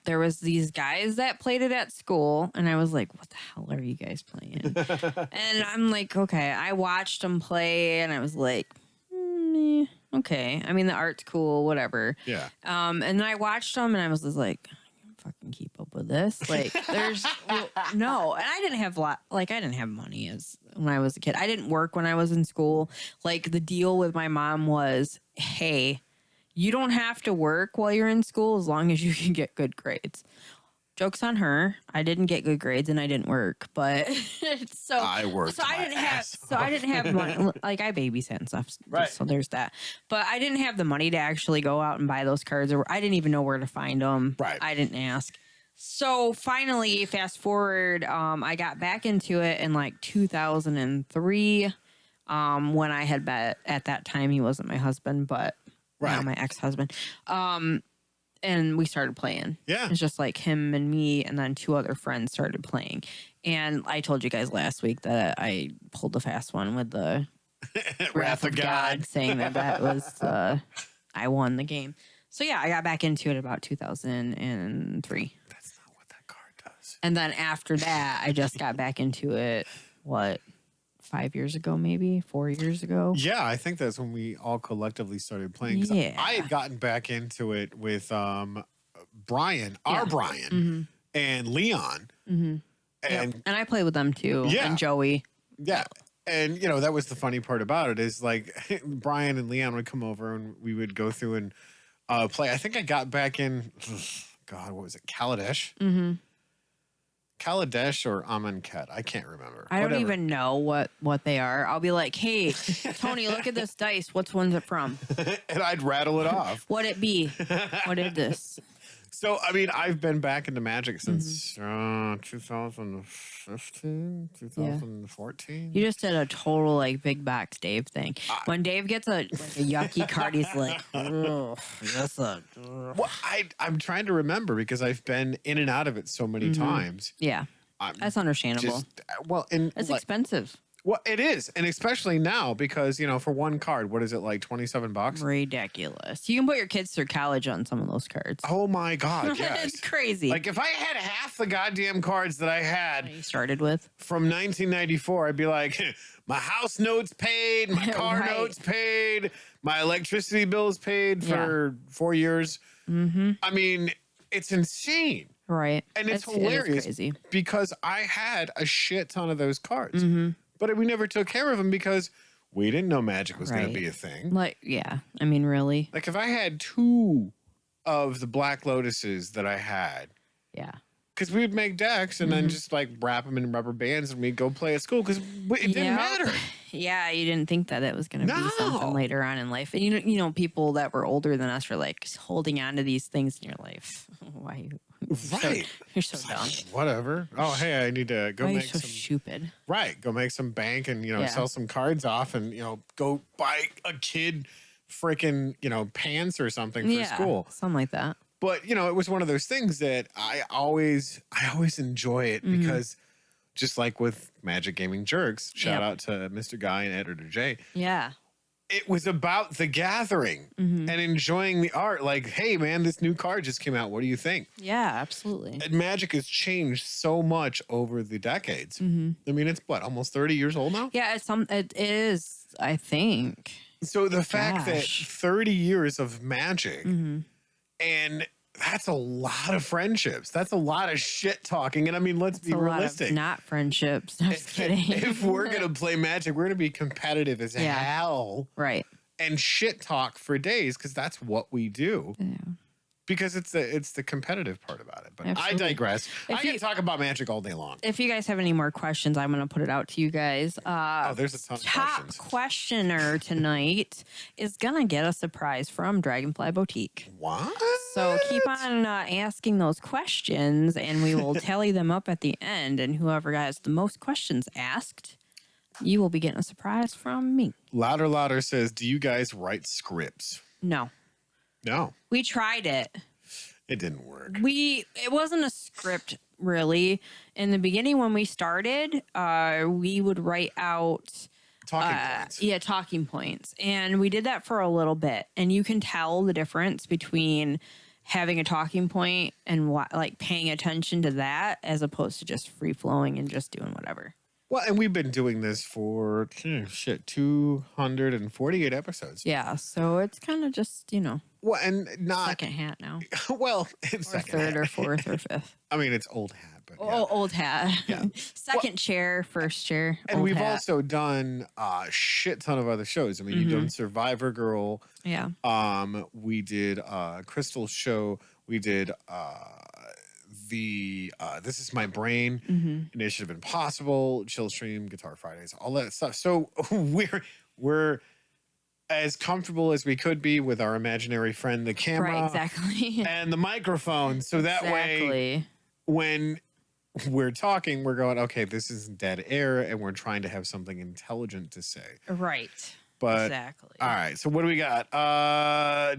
There was these guys that played it at school, and I was like, what the hell are you guys playing? And I'm like, okay. I watched them play, and I was like, okay. I mean, the art's cool, whatever. Yeah. And then I watched them, and I was just like, I can't fucking keep up up with this. Like, there's no, and I didn't have I didn't have money as when I was a kid. I didn't work when I was in school. Like, the deal with my mom was, hey, you don't have to work while you're in school as long as you can get good grades. Joke's on her. I didn't get good grades and I didn't work, but so I worked. So I didn't have money. Like, I babysat and stuff. Right. So there's that. But I didn't have the money to actually go out and buy those cards, or I didn't even know where to find them. Right. I didn't ask. So finally, fast forward, I got back into it in like 2003. When I had bet at that time, he wasn't my husband, but now my ex-husband. And we started playing. Yeah. It's just like him and me, and then 2 other friends started playing. And I told you guys last week that I pulled the fast one with the Wrath of God, saying that was, I won the game. So yeah, I got back into it about 2003. That's not what that card does. And then after that, I just got back into it, 5 years ago, maybe 4 years ago. Yeah, I think that's when we all collectively started playing. 'Cause Yeah. I had gotten back into it with Brian, our Brian, Mm-hmm. and Leon. Mm-hmm. And I play with them too. Yeah. And Joey. yeah. And, that was the funny part about it is like Brian and Leon would come over and we would go through and play. I think I got back in, God, what was it? Kaladesh? Mm-hmm. Kaladesh or Amonkhet. I can't remember. I don't Whatever. even know what they are. I'll be like, hey, Tony, look at this dice. When's it from? And I'd rattle it off. What'd it be? What is this? So, I mean, I've been back into Magic since 2015, 2014. You just did a total like big box Dave thing. When Dave gets a yucky card, he's like, "Ugh, that's a." Well, I'm trying to remember because I've been in and out of it so many times. Yeah, that's understandable. It's expensive. Well, it is, and especially now because for one card, what is it like $27? Ridiculous. You can put your kids through college on some of those cards. Oh my God, yes, It's crazy. Like if I had half the goddamn cards that I had you started with from 1994, I'd be like, my house note's paid, my car Right. note's paid, my electricity bill's paid for 4 years. Mm-hmm. I mean, it's insane. right, And it's It is hilarious crazy. because I had a shit ton of those cards, but we never took care of them because we didn't know Magic was going Right. to be a thing. Like, yeah, I mean, really, Like if I had 2 of the Black Lotuses that I had, yeah. because we would make decks and then just like wrap them in rubber bands and we'd go play at school because it didn't Yep. matter. Yeah, you didn't think that it was going to be No. something later on in life. And you know, people that were older than us were like holding on to these things in your life. Why you? Right. You're so dumb. Whatever. Oh, hey, I need to go Why are you make so some. stupid? Right. Go make some bank and, Yeah. sell some cards off and, go buy a kid freaking, pants or something for school. something like that. But, it was one of those things that I always enjoy it because just like with Magic Gaming Jerks, shout out to Mr. Guy and Editor J. Yeah. It was about the gathering and enjoying the art. Like, hey, man, this new card just came out. What do you think? Yeah, absolutely. And Magic has changed so much over the decades. I mean, it's almost 30 years old now? Yeah, it is, I think. So the fact that Gosh. 30 years of Magic and that's a lot of friendships. That's a lot of shit talking. And I mean, let's be A lot realistic. of not friendships. I'm just kidding. If we're going to play Magic, we're going to be competitive as Yeah. hell right. and shit talk for days because that's what we do. Yeah. Because it's the competitive part about it. But Absolutely. I digress. If I can you- talk about Magic all day long. If you guys have any more questions, I'm going to put it out to you guys. There's a ton of Top questions. questioner tonight is going to get a surprise from Dragonfly Boutique. What? So keep on asking those questions, and we will tally them up at the end. And whoever has the most questions asked, you will be getting a surprise from me. Louder says, do you guys write scripts? No, No, we tried it. it didn't work. It wasn't a script really. In the beginning, when we started, we would write out Talking points. Yeah, talking points. And we did that for a little bit. And you can tell the difference between having a talking point and like paying attention to that as opposed to just free flowing and just doing whatever. Well, and we've been doing this for 248 episodes. Yeah, so it's kind of just, Well, and not second hat now. well, it's Or second third hat. or fourth or fifth. I mean, it's old hat, but yeah. Oh, old hat. Yeah. Second chair, first chair. And old we've hat. also done a shit ton of other shows. I mean, you've done Survivor Girl. Yeah. We did Crystal's show. We did the This Is My Brain, Initiative Impossible, Chill Stream, Guitar Fridays, all that stuff. So we're as comfortable as we could be with our imaginary friend, the camera, Right, exactly. and the microphone. So that way, when we're talking, we're going, okay, this is dead air, and we're trying to have something intelligent to say. Right. But exactly. all right, so what do we got?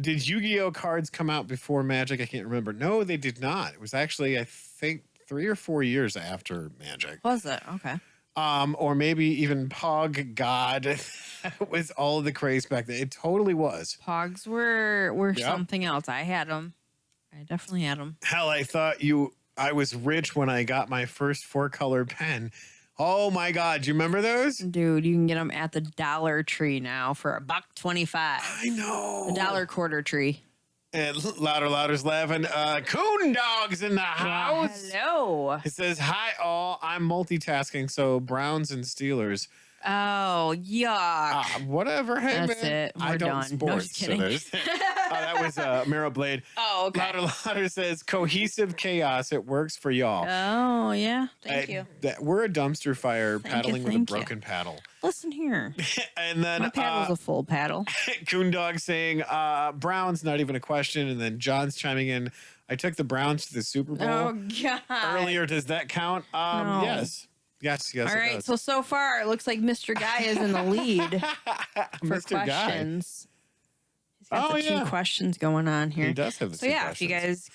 Did Yu-Gi-Oh cards come out before Magic? I can't remember. No, they did not. It was actually, I think, 3 or 4 years after Magic. Was it? Okay. Or maybe even Pog God. It was all of the craze back then. It totally was. Pogs were something else. I had them. I definitely had them. Hell, I was rich when I got my first 4-color pen. Oh my God, do you remember those? Dude, you can get them at the Dollar Tree now for $1.25. I know. The $1 quarter tree. And Louder's laughing. Coon Dog's in the house. Hello. It says, hi all, I'm multitasking, so Browns and Steelers. Oh, yuck. Whatever. Hey, That's man. it. We're I don't done. sports. No, just kidding. That was Marrow Blade. Oh, okay. Louder says, cohesive chaos. It works for y'all. Oh, yeah. Thank you. We're a dumpster fire paddling with a broken paddle. Listen here. And then My paddle's a full paddle. Coon Dog saying, Browns, not even a question. And then John's chiming in, I took the Browns to the Super Bowl Oh, God. earlier. Does that count? No. Yes. Yes, All right. So far, it looks like Mr. Guy is in the lead for Mr. questions. He's got the two questions going on here. He does have the two questions. So, yeah, if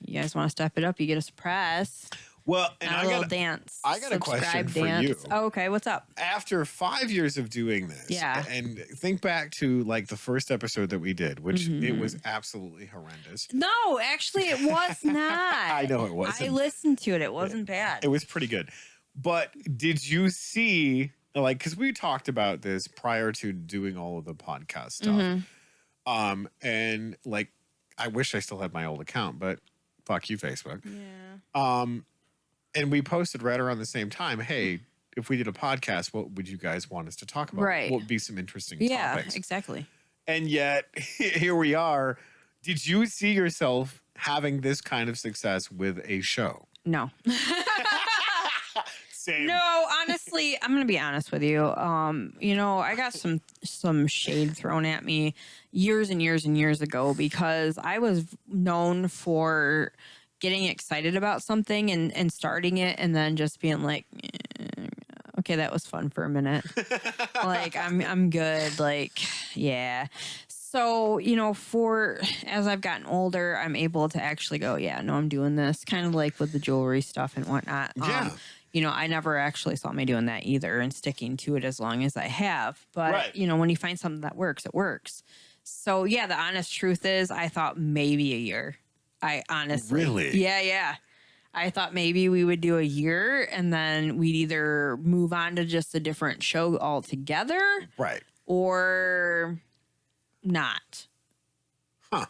you guys want to step it up, you get a surprise. Well, and a little dance. I got a question for you. Oh, okay, what's up? After 5 years of doing this, and think back to like the first episode that we did, which it was absolutely horrendous. No, actually, it was not. I know it wasn't. I listened to it. It wasn't bad. It was pretty good. But did you see, like, because we talked about this prior to doing all of the podcast stuff, and like, I wish I still had my old account, but fuck you, Facebook. Yeah. And we posted right around the same time, hey, if we did a podcast, what would you guys want us to talk about? Right. What would be some interesting Yeah, topics? exactly. And yet, here we are. Did you see yourself having this kind of success with a show? No. Same. No, honestly, I'm gonna be honest with you. I got some shade thrown at me years and years and years ago because I was known for getting excited about something and starting it and then just being like, okay, that was fun for a minute. Like I'm good. Like, yeah. So, as I've gotten older, I'm able to actually go, yeah, no, I'm doing this, kind of like with the jewelry stuff and whatnot. Yeah. I never actually saw me doing that either and sticking to it as long as I have. But, when you find something that works, it works. So, yeah, the honest truth is I thought maybe a year. I honestly. Really? Yeah. I thought maybe we would do a year and then we'd either move on to just a different show altogether. Right. Or not. Huh.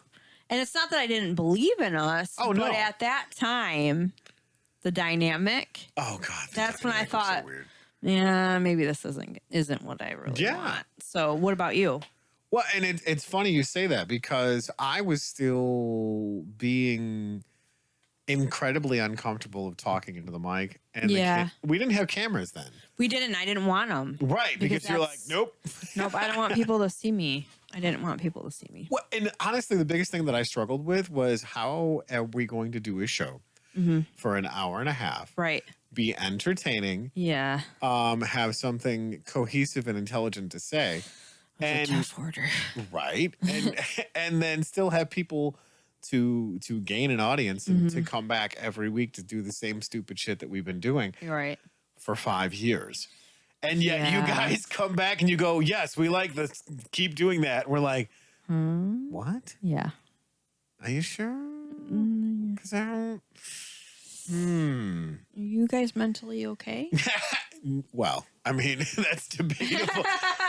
And it's not that I didn't believe in us. Oh, no. But at that time, the dynamic. Oh, God. That's when I thought, so weird. yeah, maybe this isn't what I really want. So what about you? Well, and it's funny you say that because I was still being incredibly uncomfortable of talking into the mic. And we didn't have cameras then. We didn't. I didn't want them. Right. Because you're like, nope. Nope. I don't want people to see me. I didn't want people to see me. Well, and honestly, the biggest thing that I struggled with was how are we going to do a show for an hour and a half? Right. Be entertaining. Yeah. Have something cohesive and intelligent to say. A tough order. Right. And then still have people to gain an audience and to come back every week to do the same stupid shit that we've been doing for 5 years. And yet you guys come back and you go, yes, we like this. Keep doing that. We're like, what? Yeah. Are you sure? Because I don't. Are you guys mentally okay? Well, I mean, that's debatable.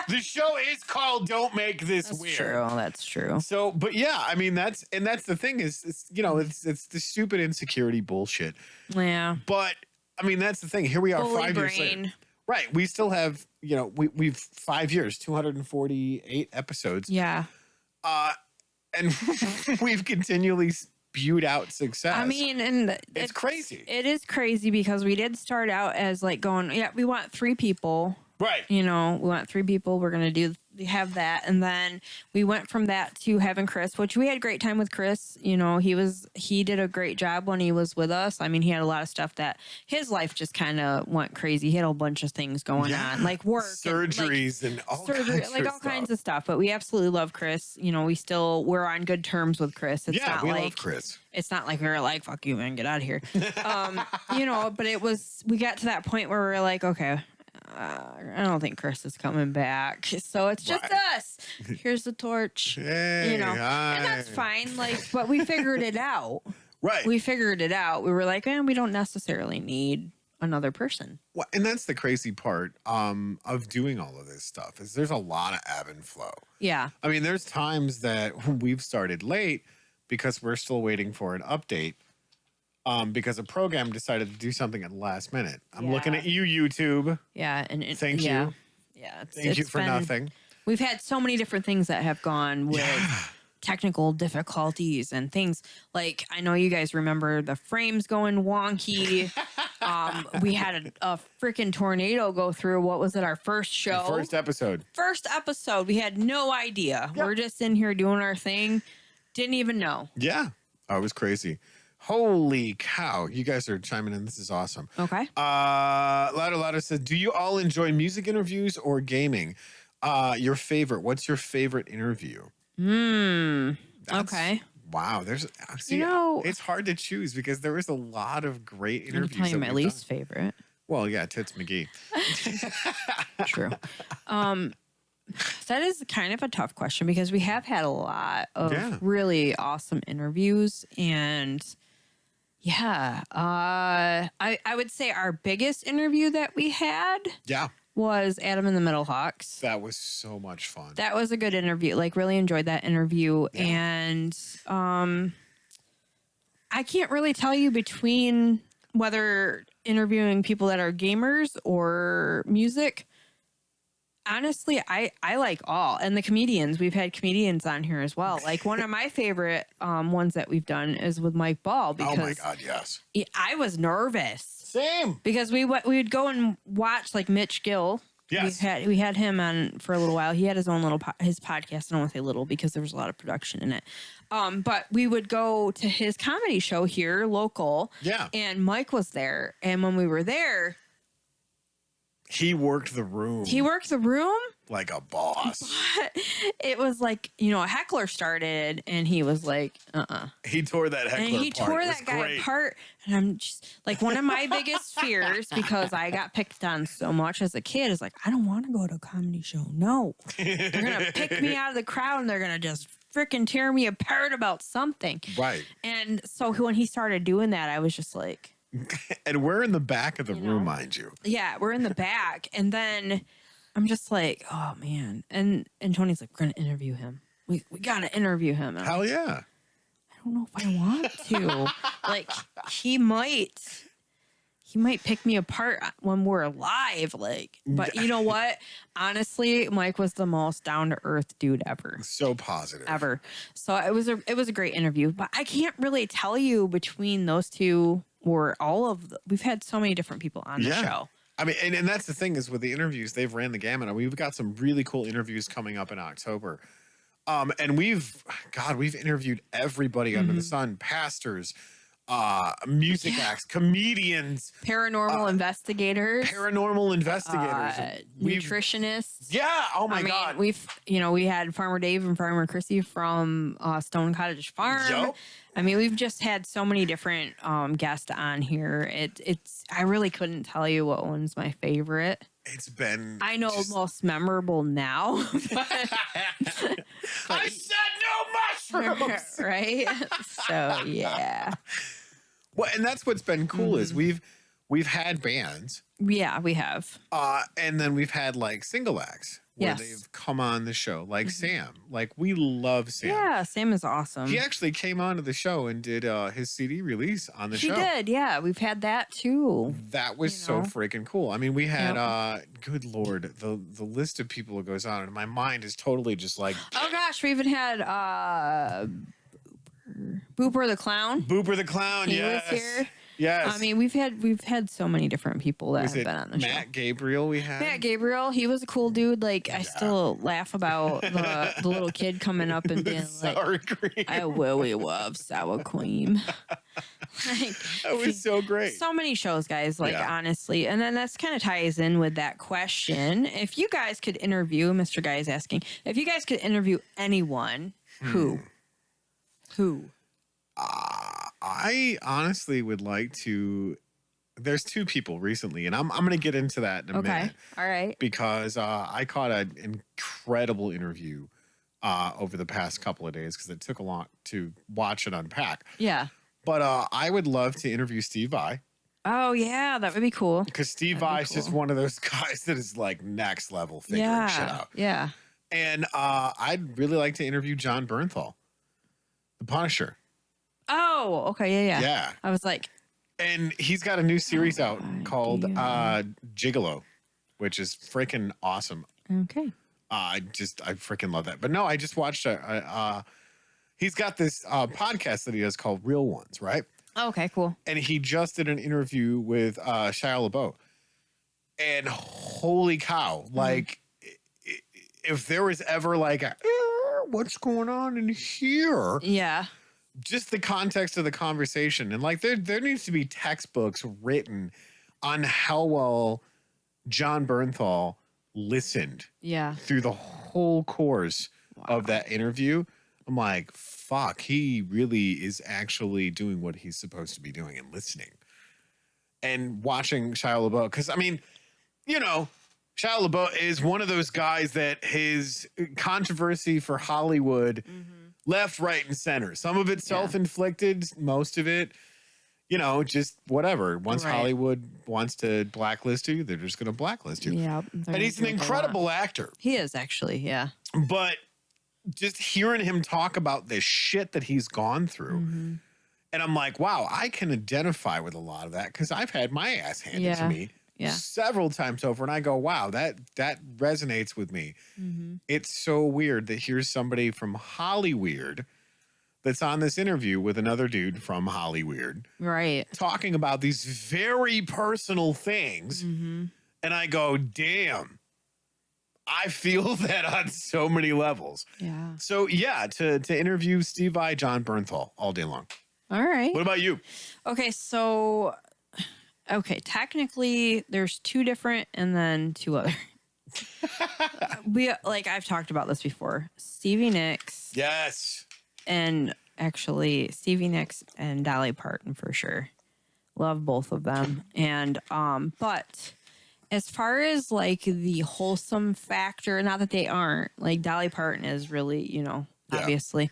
The show is called "Don't Make This That's Weird." true. That's true. So, but yeah, I mean, that's the thing is, it's the stupid insecurity bullshit. Yeah. But I mean, that's the thing. Here we are, Bully 5 years later. brain. Right. We still have, we've 5 years, 248 episodes. Yeah. And we've continually spewed out success. I mean, and it's crazy. It is crazy because we did start out as like going, yeah, we want 3 people. Right. We want 3 people. We're going to have that. And then we went from that to having Chris, which we had a great time with Chris. He did a great job when he was with us. I mean, he had a lot of stuff that his life just kind of went crazy. He had a bunch of things going on, like work, surgeries, and all kinds of stuff. But we absolutely love Chris. We're on good terms with Chris. It's not we like love Chris. It's not like we were like, fuck you, man, get out of here. But we got to that point where we were like, okay, I don't think Chris is coming back. So it's just us. Here's the torch. Hey, and that's fine. But we figured it out. Right. We figured it out. We were like, man, we don't necessarily need another person. Well, and that's the crazy part of doing all of this stuff is there's a lot of ebb and flow. Yeah. I mean, there's times that we've started late because we're still waiting for an update. Because a program decided to do something at the last minute. I'm looking at you, YouTube. Yeah, and thank you. Yeah, thank you for nothing. We've had so many different things that have gone with technical difficulties and things. Like, I know you guys remember the frames going wonky. We had a freaking tornado go through. What was it? Our first show, First episode. We had no idea. Yep. We're just in here doing our thing. Didn't even know. Yeah, I was crazy. Holy cow. You guys are chiming in. This is awesome. Okay. Louder says, do you all enjoy music interviews or gaming? Your favorite. What's your favorite interview? Okay. Wow. It's hard to choose because there is a lot of great interviews. I'll tell you my least favorite. Well, yeah, Tits McGee. True. That is kind of a tough question because we have had a lot of really awesome interviews and I would say our biggest interview that we had was Adam and the Middlehawks. That was so much fun. That was a good interview. Like, really enjoyed that interview. Yeah. And I can't really tell you between whether interviewing people that are gamers or music. Honestly, I like all. And the comedians, we've had comedians on here as well. Like, one of my favorite ones that we've done is with Mike Ball. Because oh my God, yes. I was nervous. Same. Because we would go and watch like Mitch Gill. Yes. We had him on for a little while. He had his own his podcast. I don't want to say little because there was a lot of production in it. But we would go to his comedy show here, local. Yeah. And Mike was there. And when we were there, he worked the room. Like a boss. But it was like, a heckler started and he was like, He tore that heckler apart. And he tore that guy apart. And I'm just like, one of my biggest fears, because I got picked on so much as a kid, is like, I don't want to go to a comedy show. No. They're going to pick me out of the crowd and they're going to just freaking tear me apart about something. Right. And so when he started doing that, I was just like. And we're in the back of the room, mind you. Yeah, we're in the back. And then I'm just like, oh, man. And Tony's like, we're going to interview him. We got to interview him. And hell yeah. I don't know if I want to. Like, he might pick me apart when we're live. Like, but you know what? Honestly, Mike was the most down to earth dude ever. So positive. Ever. So it was a great interview. But I can't really tell you between those two or all of we've had so many different people on the show. I mean, and that's the thing is with the interviews, they've ran the gamut. We've got some really cool interviews coming up in October. And we've interviewed everybody under the sun, pastors, music acts, comedians, paranormal investigators, nutritionists. Yeah. Oh my God. We had Farmer Dave and Farmer Chrissy from Stone Cottage Farm. Yep. I mean, we've just had so many different guests on here. I really couldn't tell you what one's my favorite. It's been. I know most memorable now. I said no mushrooms. Right. So yeah. Well, and that's what's been cool is we've we've had bands. Yeah, we have. And then we've had like single acts where Yes. they've come on the show, like Sam. Like we love Sam. Yeah, Sam is awesome. He actually came onto the show and did his CD release on the show. He did, yeah. We've had that too. That was so freaking cool. I mean, we had good lord, the list of people that goes on, and my mind is totally just like, oh gosh, we even had Booper the Clown. Booper the Clown. He Yes. was here. Yes. I mean, we've had so many different people that Was have it been on the show. Matt Gabriel we had? Matt Gabriel, he was a cool dude. Like, I still laugh about the little kid coming up and being Sour cream. I really love sour cream. Like, That was so great. so many shows, guys, like, honestly. And then that's kind of ties in with that question. If you guys could interview, Mr. Guy is asking, if you guys could interview anyone, who? I honestly would like to. There's two people recently, and I'm going to get into that in a minute. All right. Because I caught an incredible interview over the past couple of days because it took a lot to watch and unpack. Yeah. But I would love to interview Steve Vai. Oh, yeah, that would be cool. Because Steve Vai is just one of those guys that is like next level figuring shit out. Yeah. And I'd really like to interview John Bernthal, the Punisher. Oh, okay. Yeah. Yeah. I was like, and he's got a new series out called Gigolo, which is freaking awesome. Okay. I freaking love that. But no, I just watched he's got this podcast that he does called Real Ones, right? Okay, cool. And he just did an interview with Shia LaBeouf. And holy cow, like if there was ever like a what's going on in here? Yeah. Just the context of the conversation. And like there needs to be textbooks written on how well John Bernthal listened through the whole course of that interview. I'm like, fuck, he really is actually doing what he's supposed to be doing and listening. And watching Shia LaBeouf, because I mean, you know, Shia LaBeouf is one of those guys that his controversy for Hollywood left, right, and center. Some of it self-inflicted, most of it, you know, just whatever. Once Hollywood wants to blacklist you, they're just going to blacklist you. Yeah. And he's an incredible actor. He is actually, yeah. But just hearing him talk about the shit that he's gone through, and I'm like, wow, I can identify with a lot of that because I've had my ass handed to me several times over, and I go, wow, that resonates with me. It's so weird that here's somebody from Hollyweird that's on this interview with another dude from Hollyweird, right, talking about these very personal things, and I go, damn, I feel that on so many levels. Yeah. So yeah, to interview Steve Vai, John Bernthal all day long. All right. What about you? Okay, so technically there's two different and then two other. I've talked about this before. Stevie Nicks. Yes. And actually Stevie Nicks and Dolly Parton for sure. Love both of them. And but as far as like the wholesome factor, not that they aren't, like Dolly Parton is really, you know, obviously.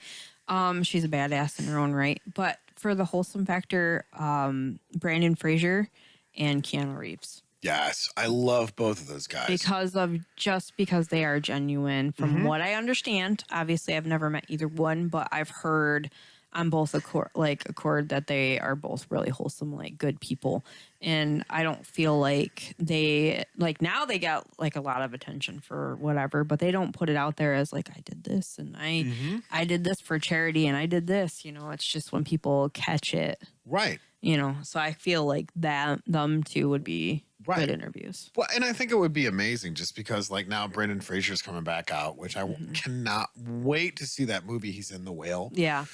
She's a badass in her own right. But for the wholesome factor, Brandon Fraser and Keanu Reeves. Yes, I love both of those guys. Because they are genuine. From what I understand, obviously I've never met either one, but I've heard on both accord that they are both really wholesome, like good people. And I don't feel like they now they got like a lot of attention for whatever, but they don't put it out there as like I did this and I did this for charity and I did this, you know. It's just when people catch it. Right. You know, so I feel like them two would be good interviews. Well, and I think it would be amazing just because like now Brendan Fraser's coming back out, which I cannot wait to see that movie he's in, The Whale. Yeah.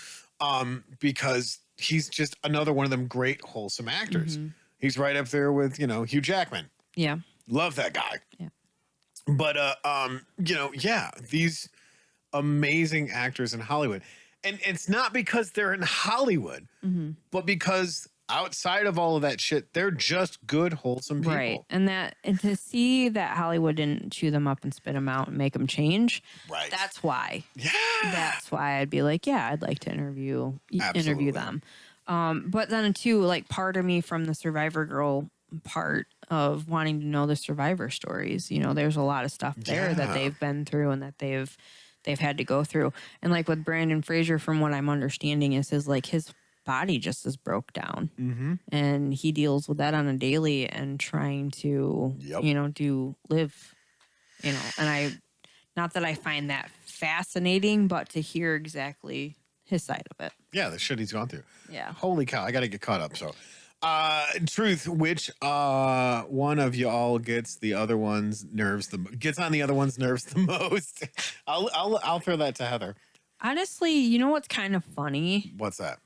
Because he's just another one of them great wholesome actors. He's right up there with, you know, Hugh Jackman. Yeah. Love that guy. Yeah. But you know, these amazing actors in Hollywood. And it's not because they're in Hollywood, but because outside of all of that shit, they're just good, wholesome people. Right. And to see that Hollywood didn't chew them up and spit them out and make them change. Right. That's why. Yeah. That's why I'd be like, yeah, I'd like to interview them. But then too, like part of me from the Survivor Girl part of wanting to know the survivor stories. You know, there's a lot of stuff there that they've been through and that they've had to go through. And like with Brandon Fraser, from what I'm understanding, is his body just is broke down, and he deals with that on a daily and trying to live, and not that I find that fascinating, but to hear exactly his side of it. Yeah, the shit he's gone through. Yeah. Holy cow, I got to get caught up. So, truth, which one of y'all gets the other one's nerves gets on the other one's nerves the most? I'll throw that to Heather. Honestly, you know what's kind of funny? What's that?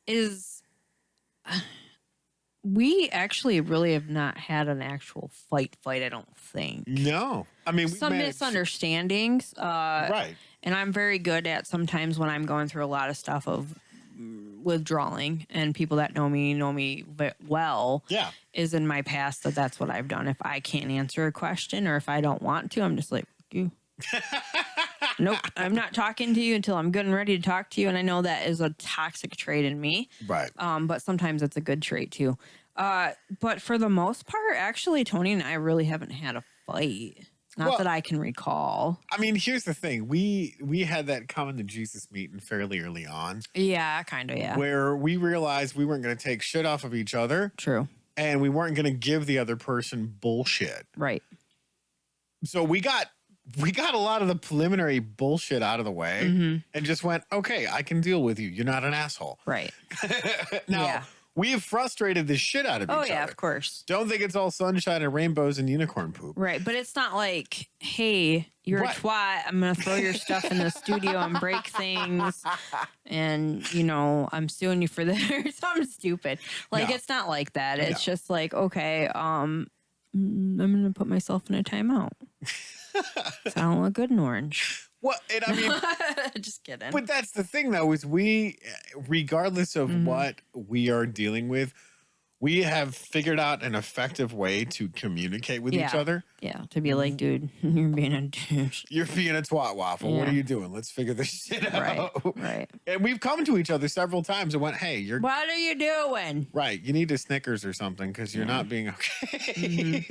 Is we actually really have not had an actual fight, I don't think. No. I mean, some misunderstandings. Right. And I'm very good at sometimes when I'm going through a lot of stuff of withdrawing, and people that know me well. Yeah. Is in my past that's what I've done. If I can't answer a question or if I don't want to, I'm just like, you. Nope, I'm not talking to you until I'm good and ready to talk to you. And I know that is a toxic trait in me. Right. But sometimes it's a good trait too. But for the most part, actually, Tony and I really haven't had a fight. Not that I can recall. I mean, here's the thing. We had that coming to Jesus meeting fairly early on. Yeah, kind of, yeah. Where we realized we weren't going to take shit off of each other. True. And we weren't going to give the other person bullshit. Right. So we got a lot of the preliminary bullshit out of the way and just went, okay, I can deal with you. You're not an asshole. Right. Now, we have frustrated the shit out of each other. Oh, yeah, of course. Don't think it's all sunshine and rainbows and unicorn poop. Right. But it's not like, hey, you're a twat. I'm going to throw your stuff in the studio and break things. And, I'm suing you for this or something stupid. Like, it's not like that. It's just like, okay, I'm going to put myself in a timeout. So I don't look good in orange. Well, and I mean, just kidding. But that's the thing, though, is we, regardless of what we are dealing with, we have figured out an effective way to communicate with each other. Yeah, to be like, dude, you're being a douche. You're being a twat waffle. Yeah. What are you doing? Let's figure this shit out. Right. And we've come to each other several times and went, hey, what are you doing? Right. You need a Snickers or something because you're not being okay.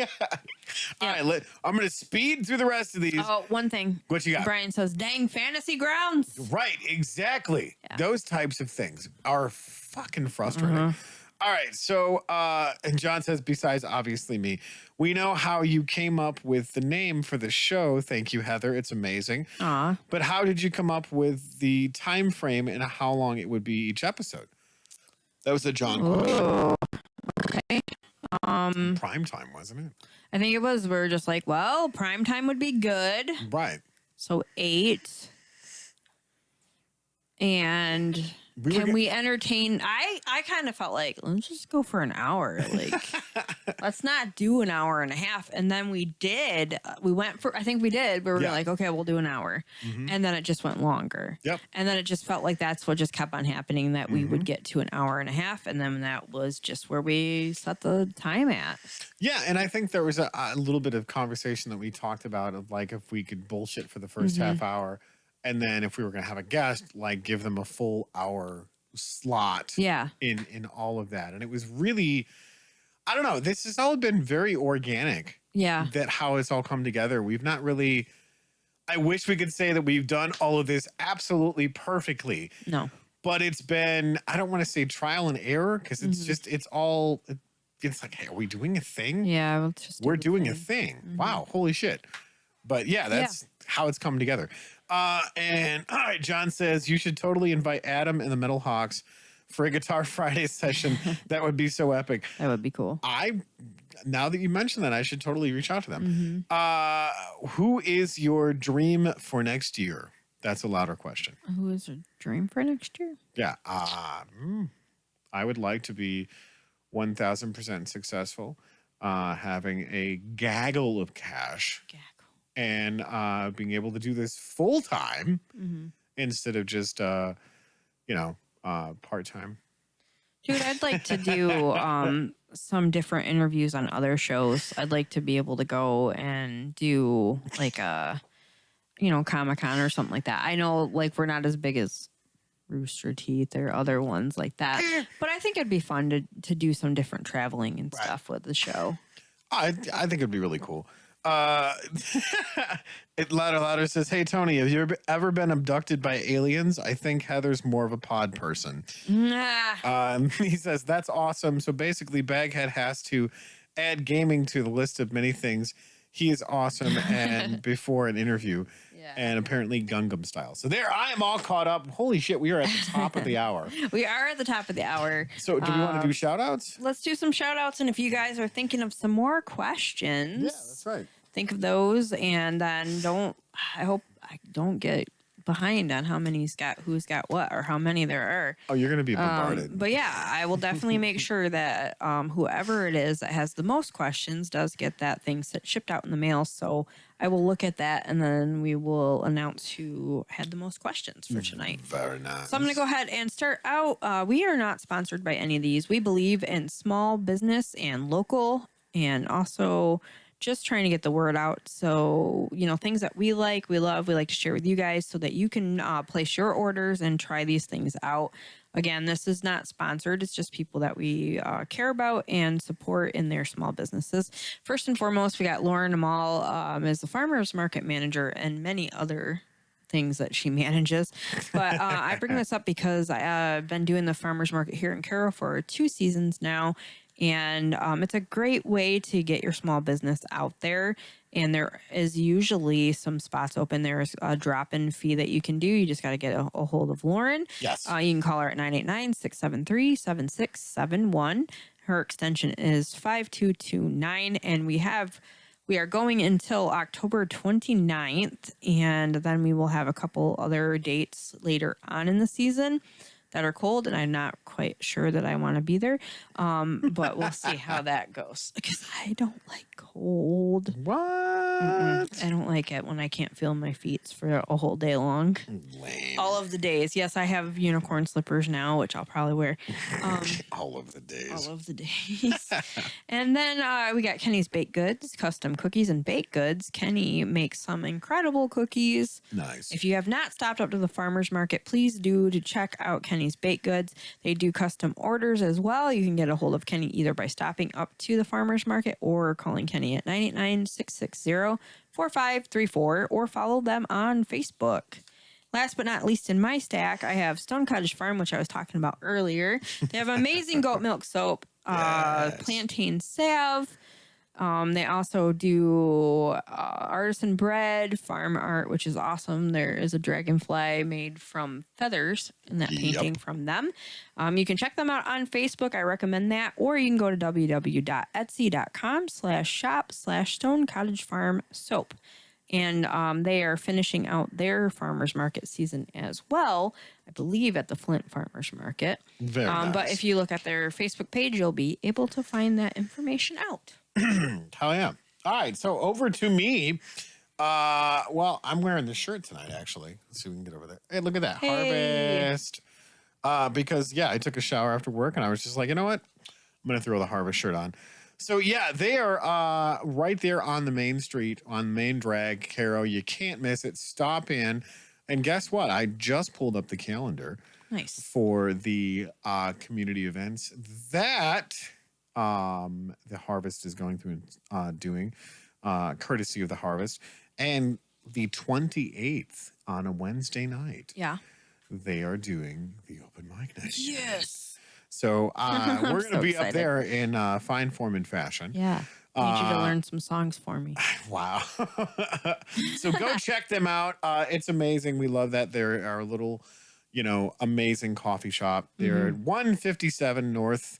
All right. I'm going to speed through the rest of these. Oh, one thing. What you got? Brian says, dang fantasy grounds. Right. Exactly. Yeah. Those types of things are fucking frustrating. All right, so, and John says, besides obviously me, we know how you came up with the name for the show. Thank you, Heather. It's amazing. But how did you come up with the time frame and how long it would be each episode? That was a John question. Okay. Prime time, wasn't it? I think it was. We were just like, well, prime time would be good. Right. So 8. And... Can we entertain? I kind of felt like, let's just go for an hour. Like, let's not do an hour and a half. And then we did. We went for, I think we did. We were like, okay, we'll do an hour. And then it just went longer. Yep. And then it just felt like that's what just kept on happening, that we would get to an hour and a half. And then that was just where we set the time at. Yeah. And I think there was a little bit of conversation that we talked about of like, if we could bullshit for the first half hour. And then if we were going to have a guest, like give them a full hour slot in all of that. And it was really, I don't know, this has all been very organic. Yeah. That how it's all come together. We've not really, I wish we could say that we've done all of this absolutely perfectly. No. But it's been, I don't want to say trial and error because it's just, it's like, hey, are we doing a thing? Yeah. We're doing a thing. Wow. Holy shit. But yeah, that's how it's come together. And all right, John says you should totally invite Adam and the Metal Hawks for a Guitar Friday session. That would be so epic. That would be cool. Now that you mention that, I should totally reach out to them. Who is your dream for next year? That's a louder question. Who is a dream for next year? Yeah. I would like to be 1,000% successful, having a gaggle of cash. And being able to do this full time instead of just, part time. Dude, I'd like to do some different interviews on other shows. I'd like to be able to go and do like a, Comic-Con or something like that. I know like we're not as big as Rooster Teeth or other ones like that. But I think it'd be fun to do some different traveling and stuff with the show. I think it'd be really cool. It louder says, "Hey Tony, have you ever been abducted by aliens? I think Heather's more of a pod person." He says that's awesome. So basically, Baghead has to add gaming to the list of many things. He is awesome, and before an interview, and apparently Gungam style. So there, I am all caught up. Holy shit, we are at the top of the hour. We are at the top of the hour. So do we want to do shout outs? Let's do some shout outs. And if you guys are thinking of some more questions, that's right. Think of those, and then I hope I don't get behind on how many's got who's got what or how many there are. Oh, you're going to be bombarded. But yeah, I will definitely make sure that whoever it is that has the most questions does get that thing shipped out in the mail. So I will look at that, and then we will announce who had the most questions for tonight. Very nice. So I'm going to go ahead and start out. We are not sponsored by any of these. We believe in small business and local, and also just trying to get the word out. So, things that we like, we love, we like to share with you guys so that you can place your orders and try these things out. Again, this is not sponsored. It's just people that we care about and support in their small businesses. First and foremost, we got Lauren Amal as the farmers market manager and many other things that she manages. But I bring this up because I've been doing the farmers market here in Carroll for 2 seasons now. And it's a great way to get your small business out there. And there is usually some spots open. There's a drop-in fee that you can do. You just got to get a hold of Lauren. Yes. You can call her at 989-673-7671. Her extension is 5229. And we are going until October 29th. And then we will have a couple other dates later on in the season that are cold, and I'm not quite sure that I want to be there. But we'll see how that goes, because I don't like cold. What? I don't like it when I can't feel my feet for a whole day long. Lame. All of the days. Yes, I have unicorn slippers now, which I'll probably wear. All of the days. All of the days. And then we got Kenny's Baked Goods, custom cookies and baked goods. Kenny makes some incredible cookies. Nice. If you have not stopped up to the farmer's market, please do to check out Kenny's Baked Goods. They do custom orders as well. You can get a hold of Kenny either by stopping up to the farmer's market or calling Kenny at 989-660-4534 or follow them on Facebook. Last but not least in my stack, I have Stone Cottage Farm, which I was talking about earlier. They have amazing goat milk soap, plantain salve. They also do artisan bread, farm art, which is awesome. There is a dragonfly made from feathers in that painting from them. You can check them out on Facebook. I recommend that. Or you can go to www.etsy.com/shop/Stone Cottage Farm soap. And they are finishing out their farmers market season as well, I believe, at the Flint Farmers Market. Very nice. But if you look at their Facebook page, you'll be able to find that information out. Hell yeah. All right, so over to me. Well, I'm wearing this shirt tonight, actually. Let's see if we can get over there. Hey, look at that. Hey. Harvest. Because, I took a shower after work, and I was just like, you know what? I'm going to throw the Harvest shirt on. So, they are right there on the main street, on Main Drag, Carroll. You can't miss it. Stop in. And guess what? I just pulled up the calendar. Nice. For the community events that the Harvest is going through doing, courtesy of the Harvest. And the 28th on a Wednesday night. Yeah. They are doing the open mic night. Yes. So we're going to be excited. up there in fine form and fashion. Yeah. I need you to learn some songs for me. Wow. So go check them out. It's amazing. We love that. They're our little, amazing coffee shop. They're at 157 North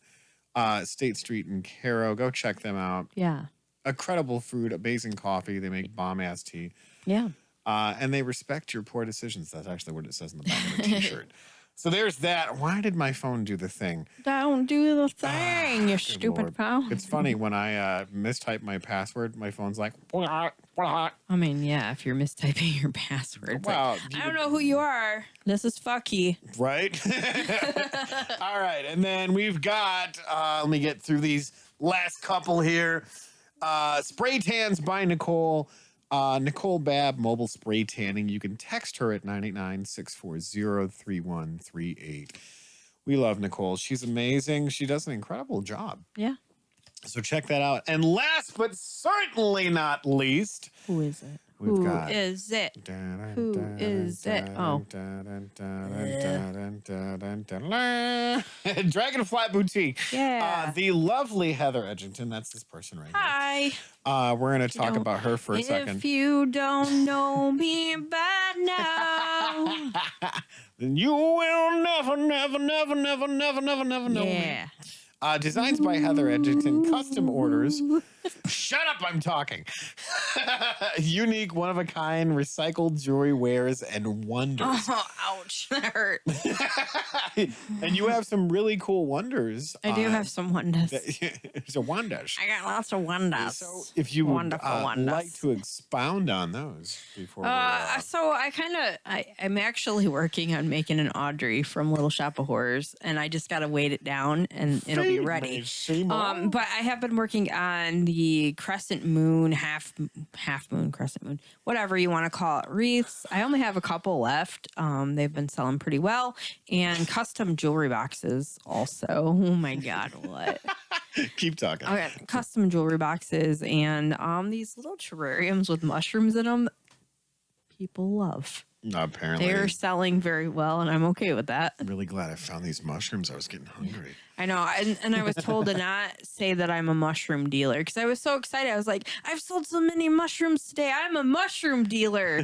State Street in Carroll. Go check them out. Yeah. Incredible food, amazing coffee. They make bomb-ass tea. Yeah. And they respect your poor decisions. That's actually what it says in the back of the t-shirt. So there's that. Why did my phone do the thing? Don't do the thing, you stupid Lord. phone. It's funny when I mistype my password, my phone's like, I mean, yeah, if you're mistyping your password. It's well, like, I don't know who you are. This is fucky. Right? All right. And then we've got, let me get through these last couple here. Spray Tans by Nicole. Nicole Babb, mobile spray tanning. You can text her at 989-640-3138. We love Nicole. She's amazing. She does an incredible job. Yeah. So check that out. And last but certainly not least, Who is it? We've Who got is it? Who is it? Oh. Dragonfly Boutique. Yeah. The lovely Heather Edgington. That's this person right Hi. here. We're going to talk about her for a second. If you don't know me by now, then you will never know me. Designs by Heather Edgington, custom orders. Shut up, I'm talking. Unique, one-of-a-kind, recycled jewelry wares and wonders. Oh, ouch. That hurt. And you have some really cool wonders. I do have some wonders. So wonders. I got lots of wonders. So if you would like to expound on those before so I'm actually working on making an Audrey from Little Shop of Horrors, and I just got to weight it down and it'll be ready. But I have been working on the crescent moon, half moon, crescent moon, whatever you want to call it, wreaths. I only have a couple left. They've been selling pretty well, and custom jewelry boxes also. Oh my God, what? Keep talking. Okay, custom jewelry boxes and these little terrariums with mushrooms in them. People love. Apparently. They're selling very well, and I'm okay with that. I'm really glad I found these mushrooms. I was getting hungry. I know. And I was told to not say that I'm a mushroom dealer because I was so excited. I was like, I've sold so many mushrooms today. I'm a mushroom dealer.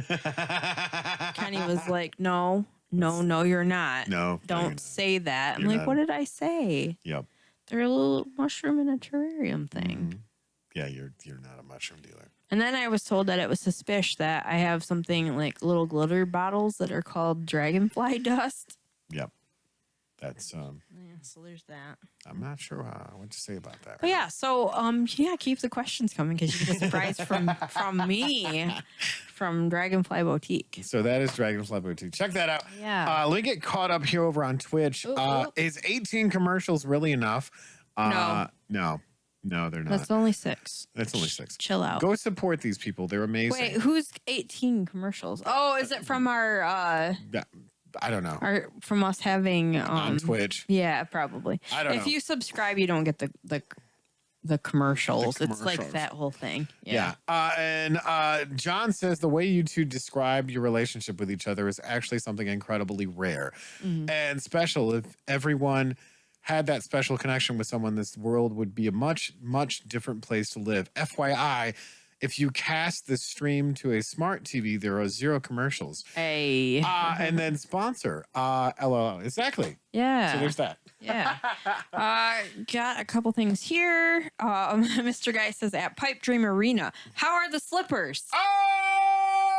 Kenny was like, no, you're not. No. Don't say that. I'm You're like, not. what did I say? Yep. They're a little mushroom in a terrarium thing. Mm-hmm. Yeah, you're not a mushroom dealer. And then I was told that it was suspicious that I have something like little glitter bottles that are called dragonfly dust. Yep. That's Yeah, so there's that. I'm not sure what to say about that. But yeah, so keep the questions coming because you get a surprise from me from Dragonfly Boutique. So that is Dragonfly Boutique. Check that out. Yeah. Let me get caught up here over on Twitch. Ooh. Is 18 commercials really enough? No, they're not. That's only 6. That's only 6. Chill out. Go support these people. They're amazing. Wait, who's 18 commercials? Oh, is it from our Yeah, I don't know. from us having On Twitch. Yeah, probably. I don't know. If you subscribe, you don't get the commercials. It's like that whole thing. Yeah. And John says the way you two describe your relationship with each other is actually something incredibly rare and special. If everyone had that special connection with someone, this world would be a much, much different place to live. FYI, if you cast the stream to a smart TV, there are 0 commercials. Hey. And then sponsor. LOL. Exactly. Yeah. So there's that. Yeah. Got a couple things here. Mr. Guy says at Pipe Dream Arena, how are the slippers? Oh!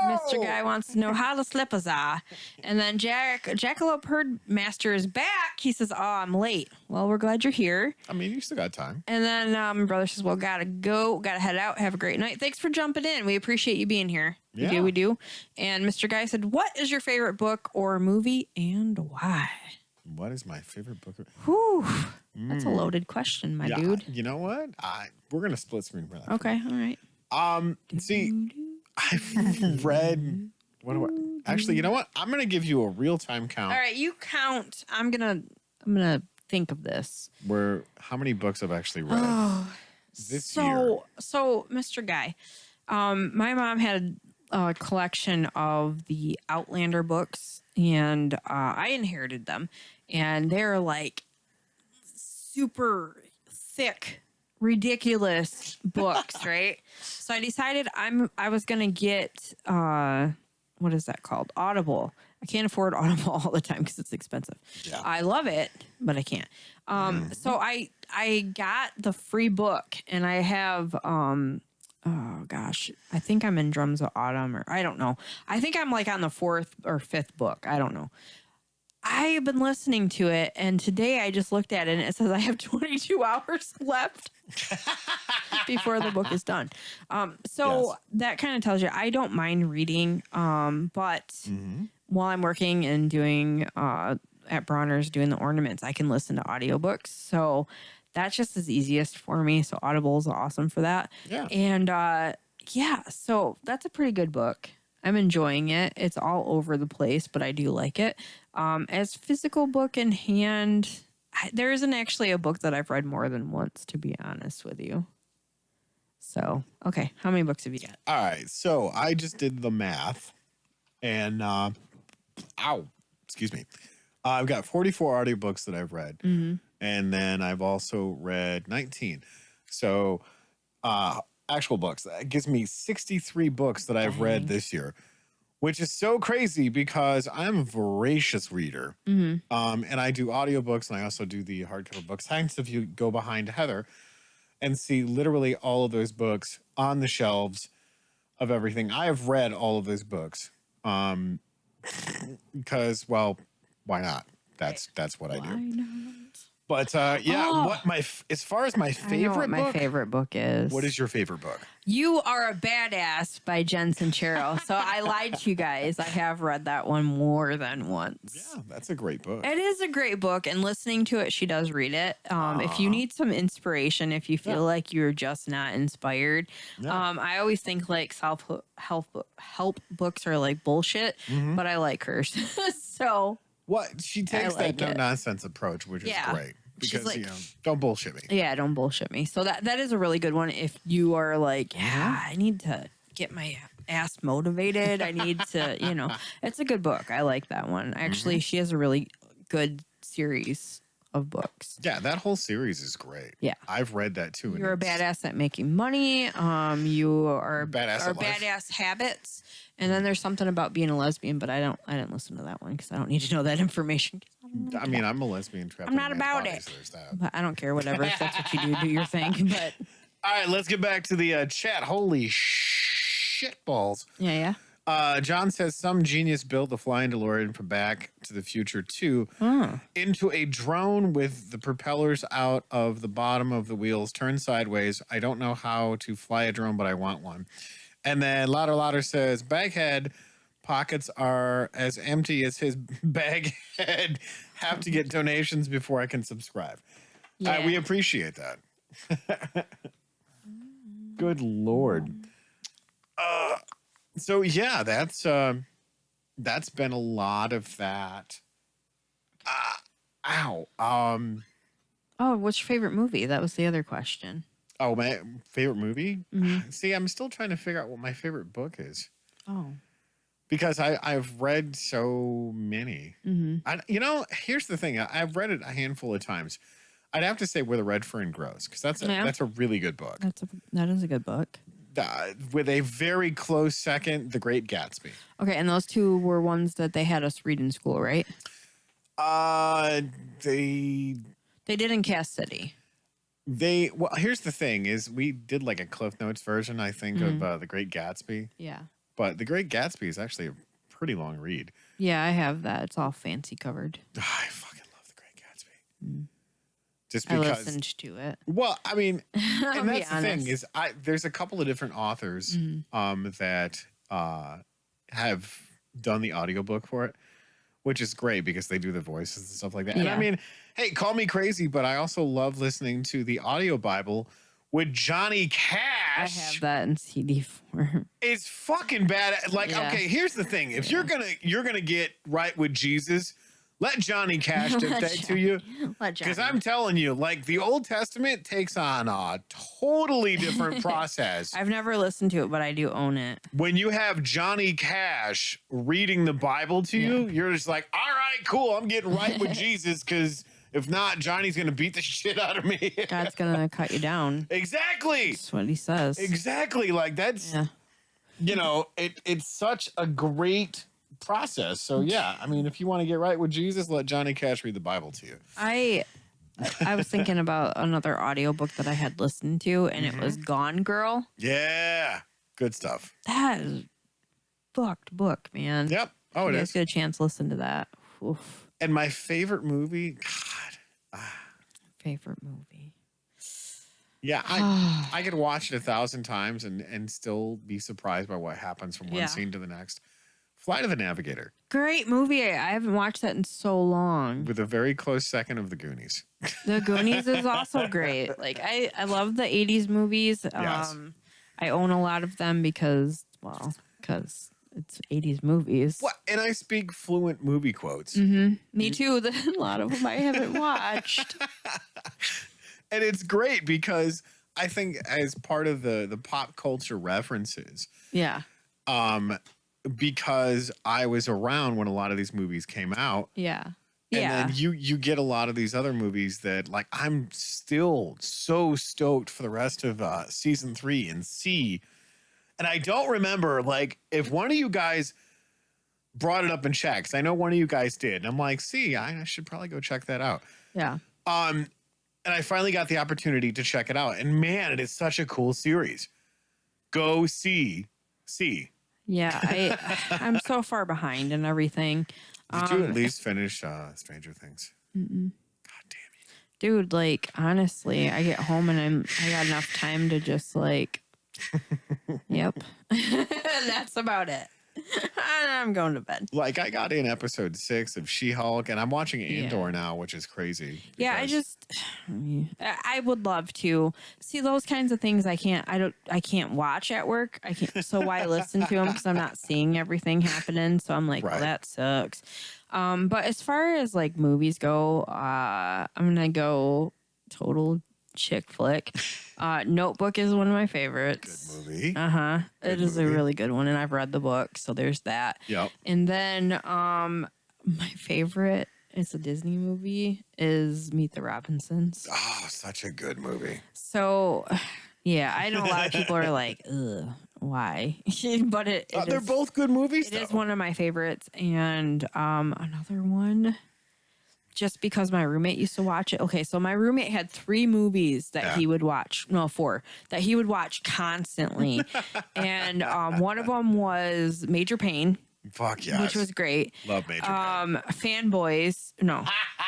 Mr. Guy wants to know how the slippers are. And then Jackalope Herdmaster is back. He says, oh, I'm late. Well, we're glad you're here. I mean, you still got time. And then my brother says, well, gotta go. Gotta head out. Have a great night. Thanks for jumping in. We appreciate you being here. Yeah. We do. And Mr. Guy said, what is your favorite book or movie and why? What is my favorite book? Whew. That's a loaded question, my dude. You know what? We're going to split screen for that. Okay. All right. See, I've read. Actually, you know what? I'm going to give you a real time count. All right, you count. I'm gonna think of this. How many books I've actually read this year? So, Mr. Guy, my mom had a collection of the Outlander books, and I inherited them, and they're like super thick, ridiculous books, right? So I decided I was gonna get what is that called? Audible. I can't afford Audible all the time because it's expensive. Yeah. I love it, but I can't. So I got the free book, and I have oh gosh, I think I'm in Drums of Autumn, or I don't know. I think I'm like on the 4th or 5th book. I don't know. I have been listening to it, and today I just looked at it, and it says I have 22 hours left before the book is done. So that kind of tells you I don't mind reading, but while I'm working and doing at Bronner's doing the ornaments, I can listen to audiobooks. So that's just as easiest for me. So Audible is awesome for that. Yeah. And Yeah, so that's a pretty good book. I'm enjoying it. It's all over the place, but I do like it. As physical book in hand, there isn't actually a book that I've read more than once, to be honest with you. So, okay, how many books have you got? All right, so I just did the math, and excuse me. I've got 44 audiobooks that I've read, and then I've also read 19. So, actual books. That gives me 63 books that I've read this year, which is so crazy because I'm a voracious reader. And I do audiobooks, and I also do the hardcover books. Hence, if you go behind Heather and see literally all of those books on the shelves of everything, I have read all of those books. Because, well, why not? That's what I do. Not? But what as far as my favorite my favorite book is. What is your favorite book? You Are a Badass by Jen Sincero. So I lied to you guys. I have read that one more than once. Yeah, that's a great book. It is a great book, and listening to it, she does read it. If you need some inspiration, if you feel like you're just not inspired, I always think like self-help books are like bullshit, but I like hers. So what she takes like that no nonsense approach, which is great. Because like, don't bullshit me. Yeah, don't bullshit me. So that is a really good one. If you are like, I need to get my ass motivated. I need to, it's a good book. I like that one. Actually, she has a really good series of books. Yeah, that whole series is great. Yeah, I've read that too. You're a badass at making money. You are badass habits. And then there's something about being a lesbian, but I didn't listen to that one because I don't need to know that information. I mean, I'm a lesbian trapped. I'm not about it. So there's that. But I don't care. Whatever. If that's what you do your thing. But all right, let's get back to the chat. Holy shit balls. Yeah. John says some genius built the flying DeLorean from Back to the Future 2 into a drone with the propellers out of the bottom of the wheels turned sideways. I don't know how to fly a drone, but I want one. And then Louder says, Baghead pockets are as empty as his bag head. Have to get donations before I can subscribe. Yeah. We appreciate that. Good Lord. So yeah, that's been a lot of that. what's your favorite movie? That was the other question. Oh, my favorite movie? See, I'm still trying to figure out what my favorite book is. Oh. Because I've read so many. Here's the thing. I've read it a handful of times. I'd have to say Where the Red Fern Grows, because that's a really good book. That is a good book. With a very close second, The Great Gatsby. Okay, and those two were ones that they had us read in school, right? They did in Cass City. Well, here's the thing: is we did like a Cliff Notes version, I think, of The Great Gatsby. Yeah. But The Great Gatsby is actually a pretty long read. Yeah, I have that. It's all fancy covered. I fucking love The Great Gatsby. Just because I listened to it. Well, I mean, and that's the thing is, there's a couple of different authors that have done the audiobook for it, which is great because they do the voices and stuff like that. Yeah. And I mean, hey, call me crazy, but I also love listening to the audio Bible with Johnny Cash. I have that in CD form. It's fucking bad. Like, okay, here's the thing: if you're gonna get right with Jesus, let Johnny Cash dictate to you. Because I'm telling you, like, the Old Testament takes on a totally different process. I've never listened to it, but I do own it. When you have Johnny Cash reading the Bible to you, you're just like, all right, cool, I'm getting right with Jesus, because if not, Johnny's going to beat the shit out of me. God's going to cut you down. Exactly. That's what he says. Exactly. Like, that's, it's such a great process. So yeah, I mean, if you want to get right with Jesus, let Johnny Cash read the Bible to you. I was thinking about another audiobook that I had listened to, and it was Gone Girl. Yeah, good stuff. That is fucked book, man. Yep. Oh, it is. You guys get a chance to listen to that. Oof. And my favorite movie, favorite movie. Yeah, I could watch it 1,000 times and still be surprised by what happens from one scene to the next. Flight of the Navigator. Great movie. I haven't watched that in so long. With a very close second of The Goonies. The Goonies is also great. Like, I love the 80s movies. Yes. I own a lot of them because it's 80s movies. What? And I speak fluent movie quotes. Me too. A lot of them I haven't watched. And it's great because I think as part of the pop culture references, Yeah. because I was around when a lot of these movies came out. Yeah. And Yeah. then you get a lot of these other movies that, like, I'm still so stoked for the rest of season 3 and C. And I don't remember, like, if one of you guys brought it up in chat, 'cause I know one of you guys did. And I'm like, see, I should probably go check that out. Yeah. And I finally got the opportunity to check it out. And man, it is such a cool series. Go see. Yeah. I'm so far behind and everything. Did you at least finish Stranger Things? Mm-mm. God damn it. Dude, like, honestly, I get home and I got enough time to just, like, yep. That's about it. I'm going to bed. Like, I got in episode 6 of She-Hulk, and I'm watching Andor now, which is crazy. Yeah, I would love to see those kinds of things. I can't watch at work. I can't. So why listen to them? Because I'm not seeing everything happening. So I'm like, Right. well, that sucks. But as far as like movies go, I'm gonna go total chick flick. Notebook is one of my favorites. Good movie. It is a movie. really good one, and I've read the book, so there's that. Yep. And then my favorite, it's a Disney movie, is Meet the Robinsons. Oh, such a good movie. So, yeah, I know a lot of people are like, ugh, why? But They're both good movies, it is one of my favorites. And another one, just because my roommate used to watch it. Okay, so my roommate had 3 movies that he would watch. No, 4 that he would watch constantly. And one of them was Major Payne. Fuck yes. Which was great. Love Major Payne. Fanboys. No.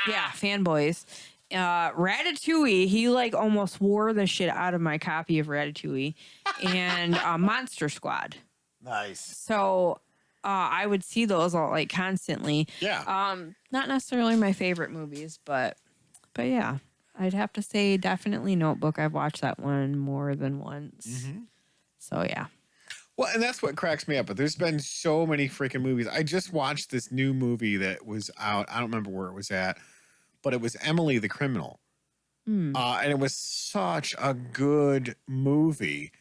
Yeah, Fanboys. Ratatouille. He like almost wore the shit out of my copy of Ratatouille. And Monster Squad. Nice. So I would see those all like constantly. Yeah. Not necessarily my favorite movies, but yeah. I'd have to say definitely Notebook. I've watched that one more than once. So yeah. Well, and that's what cracks me up. But there's been so many freaking movies. I just watched this new movie that was out. I don't remember where it was at, but it was Emily the Criminal. And it was such a good movie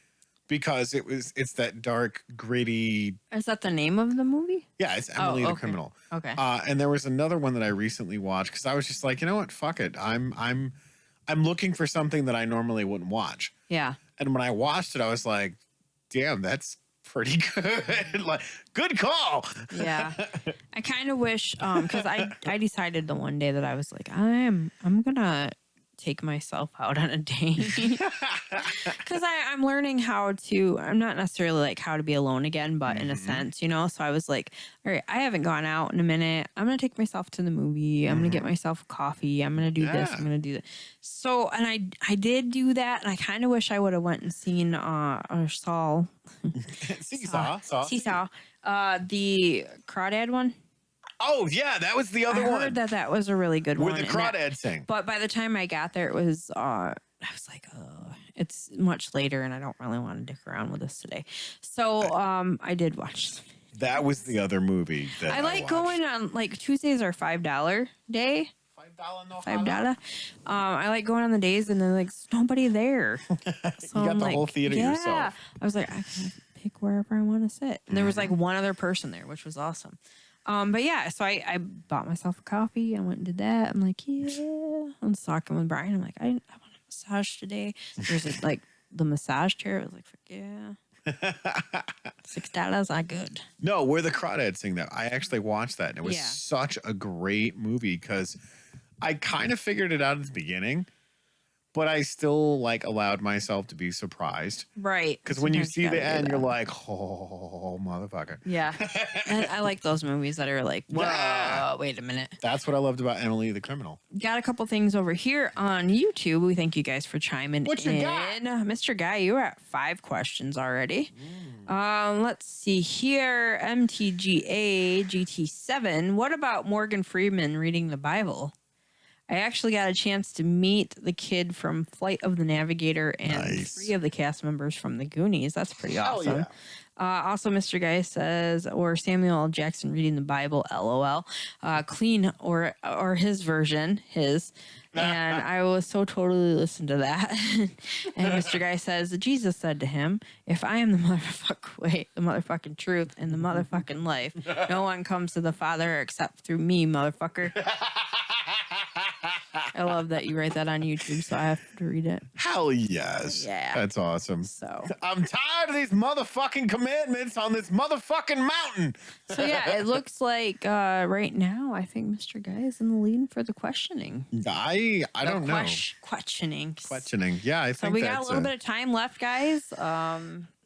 because it's that dark, gritty. Is that the name of the movie? Yeah, it's Emily the Criminal. Okay. And there was another one that I recently watched because I was just like, you know what? Fuck it. I'm looking for something that I normally wouldn't watch. Yeah. And when I watched it, I was like, damn, that's pretty good. Like, good call. Yeah. I kind of wish because I decided the one day that I was like, I'm gonna take myself out on a date because I'm learning how to. I'm not necessarily like how to be alone again, but in a sense, you know. So I was like, all right, I haven't gone out in a minute. I'm gonna take myself to the movie. I'm gonna get myself coffee. I'm gonna do this. I'm gonna do that. So and I did do that, and I kind of wish I would have went and seen or saw Seesaw, the Crawdad one. Oh yeah, that was the other I one. heard that was a really good one. Where the crawdad sing. But by the time I got there, it was I was like, oh, it's much later, and I don't really want to dick around with this today. So I did watch. That was the other movie that I like going on like Tuesdays are $5 day. $5. I like going on the days, and then like there's nobody there. So you got I'm the like, whole theater yourself. I was like, I can pick wherever I want to sit, and there was like one other person there, which was awesome. But yeah, so I bought myself a coffee. I went and did that. I'm like, yeah. I'm talking with Brian. I'm like, I want a massage today. There's like the massage chair. I was like, yeah. $6, I good. No, where the crawdads sing that. I actually watched that, and it was Yeah. such a great movie because I kind of figured it out at the beginning, but I still like allowed myself to be surprised. Right. Because when you Sometimes see gotta the do end, that. you're like, oh, motherfucker. Yeah. And I like those movies that are like, whoa, Yeah. wait a minute. That's what I loved about Emily the Criminal. Got a couple things over here on YouTube. We thank you guys for chiming What you in. got? Mr. Guy, you're at 5 questions already. Let's see here. MTGA GT7. What about Morgan Freeman reading the Bible? I actually got a chance to meet the kid from Flight of the Navigator and Nice. 3 of the cast members from the Goonies. That's pretty Hell awesome. yeah. Also, Mr. Guy says, or Samuel L. Jackson reading the Bible, LOL. Clean or his version, his. And I was so totally listened to that. And Mr. Guy says, Jesus said to him, if I am the motherfucking way, the motherfucking truth, and the motherfucking life, no one comes to the Father except through me, motherfucker. I love that you write that on YouTube, so I have to read it. Hell yes. Yeah. That's awesome. So I'm tired of these motherfucking commandments on this motherfucking mountain. yeah, it looks like right now I think Mr. Guy is in the lead for the questioning. I don't know. Questioning. Questioning. Yeah, I So think we got a that's little bit of time left, guys.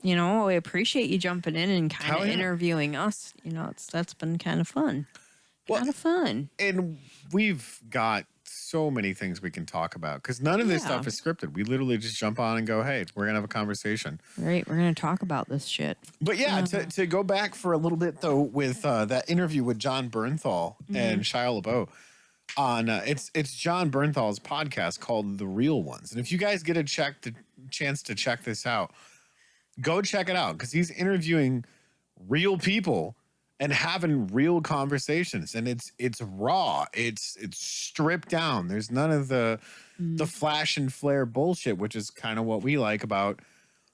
You know, we appreciate you jumping in and kind Hell of yeah. interviewing us. You know, that's been kind of fun. Well, Kind of fun. And we've got so many things we can talk about because none of this Yeah. stuff is scripted. We literally just jump on and go, hey, we're going to have a conversation. Right, we're gonna talk about this shit. But yeah, to go back for a little bit though with that interview with John Bernthal and Shia LaBeouf on it's John Bernthal's podcast called The Real Ones. And if you guys get a chance to check this out, go check it out because he's interviewing real people and having real conversations, and it's raw, it's stripped down. There's none of the flash and flare bullshit, which is kind of what we like about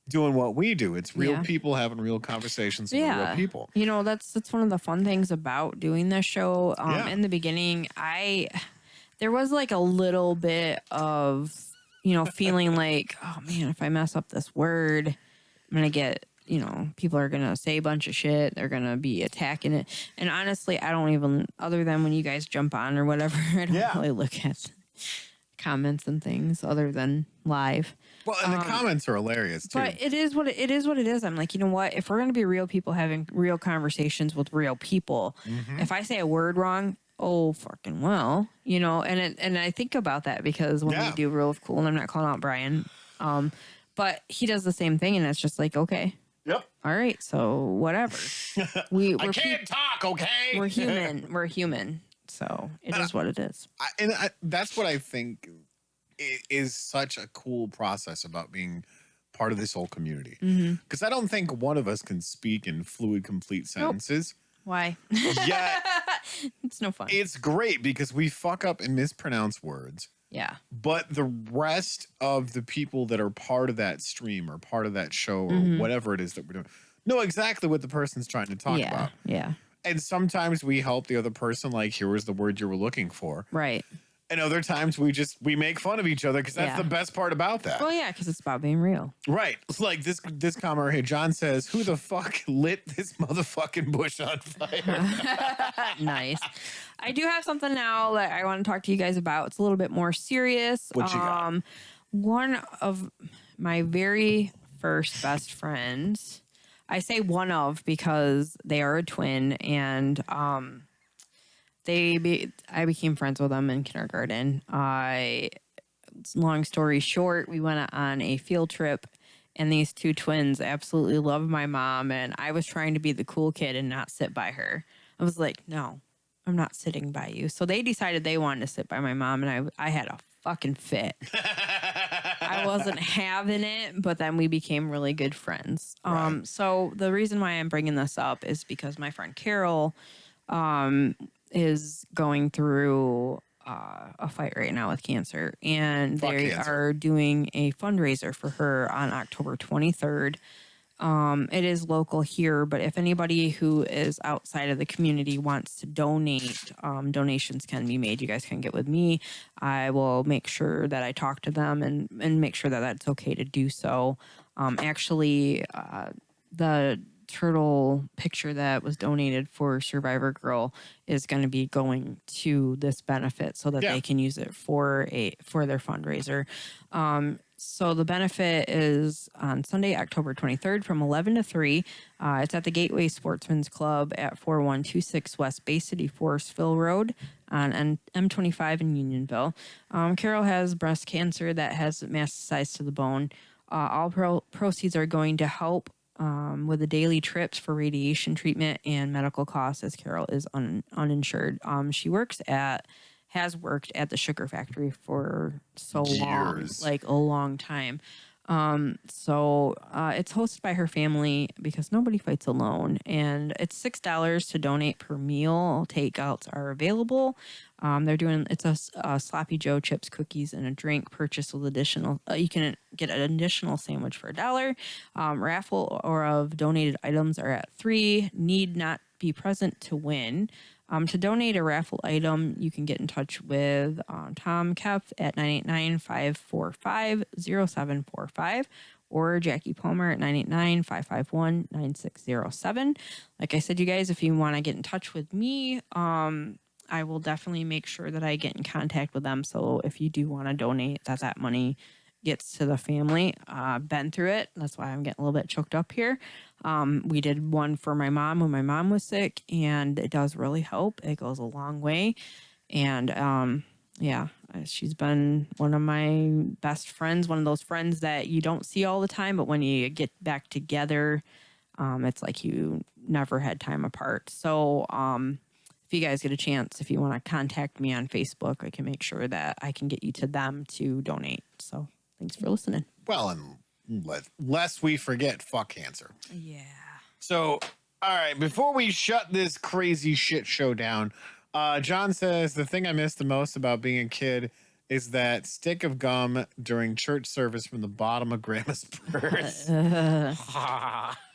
doing what we do. It's real Yeah. people having real conversations with real people. You know, that's one of the fun things about doing this show. Yeah. In the beginning, there was like a little bit of, you know, feeling like, oh man, if I mess up this word, I'm gonna get, you know, people are gonna say a bunch of shit. They're gonna be attacking it. And honestly, I don't even, other than when you guys jump on or whatever, I don't really look at comments and things other than live. Well, and the comments are hilarious too. But it is what it is. What it is. I'm like, you know what? If we're gonna be real people having real conversations with real people, if I say a word wrong, oh fucking well, you know. And I think about that because when we do Rule of Cool, and I'm not calling out Brian, but he does the same thing, and it's just like, okay, Yep. all right, so whatever. I can't talk, okay? We're human. We're human. So it is what it is. That's what I think is such a cool process about being part of this whole community. Because I don't think one of us can speak in fluid, complete sentences. Why? Yet It's no fun. it's great because we fuck up and mispronounce words. Yeah. But the rest of the people that are part of that stream or part of that show or whatever it is that we're doing know exactly what the person's trying to talk about. Yeah. And sometimes we help the other person, like, here was the word you were looking for. Right. And other times we make fun of each other because that's the best part about that. Well, yeah, because it's about being real. Right. It's like this comment right here. John says, who the fuck lit this motherfucking bush on fire? Nice. I do have something now that I want to talk to you guys about. It's a little bit more serious. What you got? One of my very first best friends, I say one of because they are a twin, and I became friends with them in kindergarten. Long story short, we went on a field trip, and these two twins absolutely loved my mom, and I was trying to be the cool kid and not sit by her. I was like, no, I'm not sitting by you. So they decided they wanted to sit by my mom, and I had a fucking fit. I wasn't having it, but then we became really good friends. Right. So the reason why I'm bringing this up is because my friend Carol is going through a fight right now with cancer, and they are doing a fundraiser for her on October 23rd. It is local here, but if anybody who is outside of the community wants to donate, donations can be made. You guys can get with me. I will make sure that I talk to them and make sure that that's okay to do so. Actually, the turtle picture that was donated for Survivor Girl is going to be going to this benefit so that they can use it for their fundraiser. So the benefit is on Sunday, October 23rd from 11 to 3. It's at the Gateway Sportsman's Club at 4126 West Bay City Forestville Road on M25 in Unionville. Carol has breast cancer that has metastasized to the bone. All proceeds are going to help with the daily trips for radiation treatment and medical costs, as Carol is uninsured. She works at has worked at the sugar factory for so long, Years. like a long time. So it's hosted by her family because nobody fights alone, and it's $6 to donate per meal. Takeouts are available. They're doing a sloppy Joe chips, cookies, and a drink. Purchase with additional. You can get an additional sandwich for $1. Raffle or of donated items are at $3. Need not be present to win. To donate a raffle item, you can get in touch with Tom Kepf at 989-545-0745 or Jackie Palmer at 989-551-9607. Like I said, you guys, if you want to get in touch with me, I will definitely make sure that I get in contact with them. So if you do want to donate, that money gets to the family. Been through it. That's why I'm getting a little bit choked up here. We did one for my mom when my mom was sick, and it does really help. It goes a long way. And yeah, she's been one of my best friends, one of those friends that you don't see all the time, but when you get back together, it's like you never had time apart. So if you guys get a chance, if you want to contact me on Facebook, I can make sure that I can get you to them to donate. So thanks for listening. Well, and lest we forget, fuck cancer. Yeah. So, all right, before we shut this crazy shit show down, John says the thing I miss the most about being a kid is that stick of gum during church service from the bottom of Grandma's purse.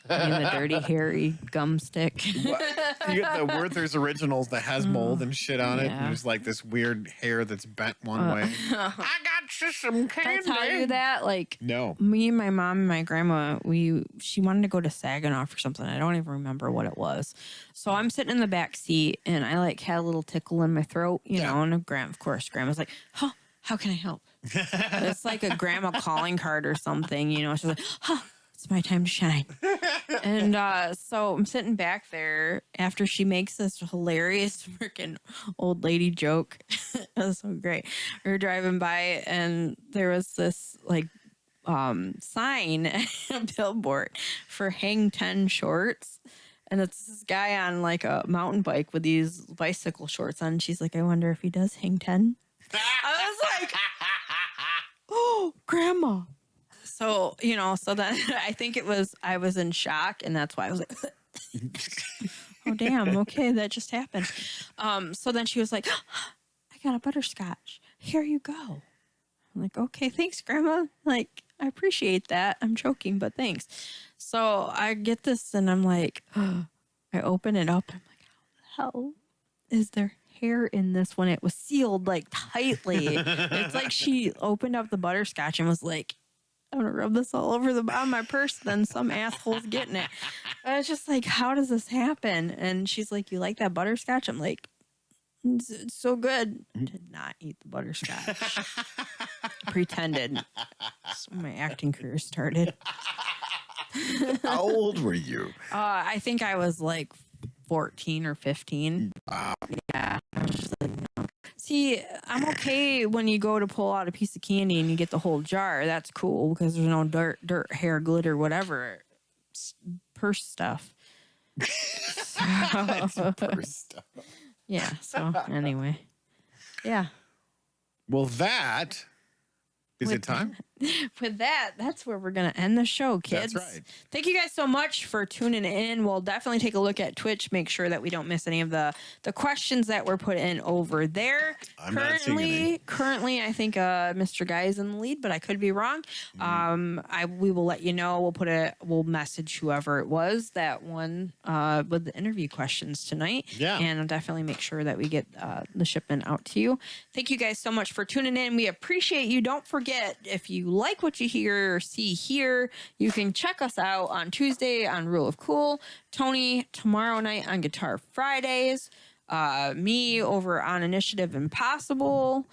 I mean, the dirty, hairy gum stick. You get the Werther's Originals that has mold and shit on it. And there's like this weird hair that's bent one way. I got you some candy. Did I tell you that? Like, no. Me, my mom, and my grandma, she wanted to go to Saginaw for something. I don't even remember what it was. So I'm sitting in the back seat, and I like had a little tickle in my throat, you know. And of course, grandma's like, "Huh, how can I help?" It's like a grandma calling card or something, you know. She's like, "Huh, it's my time to shine." And so I'm sitting back there after she makes this hilarious freaking old lady joke. It was so great. We were driving by, and there was this like sign, a billboard for Hang 10 shorts. And it's this guy on like a mountain bike with these bicycle shorts on. She's like, "I wonder if he does hang 10. I was like, "Oh, Grandma." So, you know, so then I think I was in shock, and that's why I was like, "Oh, damn. Okay, that just happened." So then she was like, "I got a butterscotch. Here you go." I'm like, "Okay, thanks, Grandma. Like, I appreciate that. I'm joking, but thanks." So I get this, and I'm like, I open it up. I'm like, "How the hell is there hair in this when it was sealed like tightly?" It's like she opened up the butterscotch and was like, "I'm gonna rub this all over the bottom of my purse, then some asshole's getting it." I was just like, "How does this happen?" And she's like, "You like that butterscotch?" I'm like, "It's so good." Did not eat the butterscotch. Pretended. That's when my acting career started. How old were you? I think I was like 14 or 15. Wow. Yeah. I was just like, no. See, I'm okay when you go to pull out a piece of candy and you get the whole jar. That's cool because there's no dirt, hair, glitter, whatever. It's purse stuff. Purse stuff. Yeah. So anyway. Yeah. Well, that is it time? With that, that's where we're going to end the show, kids. That's right. Thank you guys so much for tuning in. We'll definitely take a look at Twitch, make sure that we don't miss any of the questions that were put in over there. I'm not seeing any. Currently, I think Mr. Guy is in the lead, but I could be wrong. We will let you know. We'll message whoever it was that won with the interview questions tonight. Yeah. And I'll definitely make sure that we get the shipment out to you. Thank you guys so much for tuning in. We appreciate you. Don't forget, if you like what you hear or see here, you can check us out on Tuesday on Rule of Cool, Tony tomorrow night on Guitar Fridays, me over on Initiative Impossible,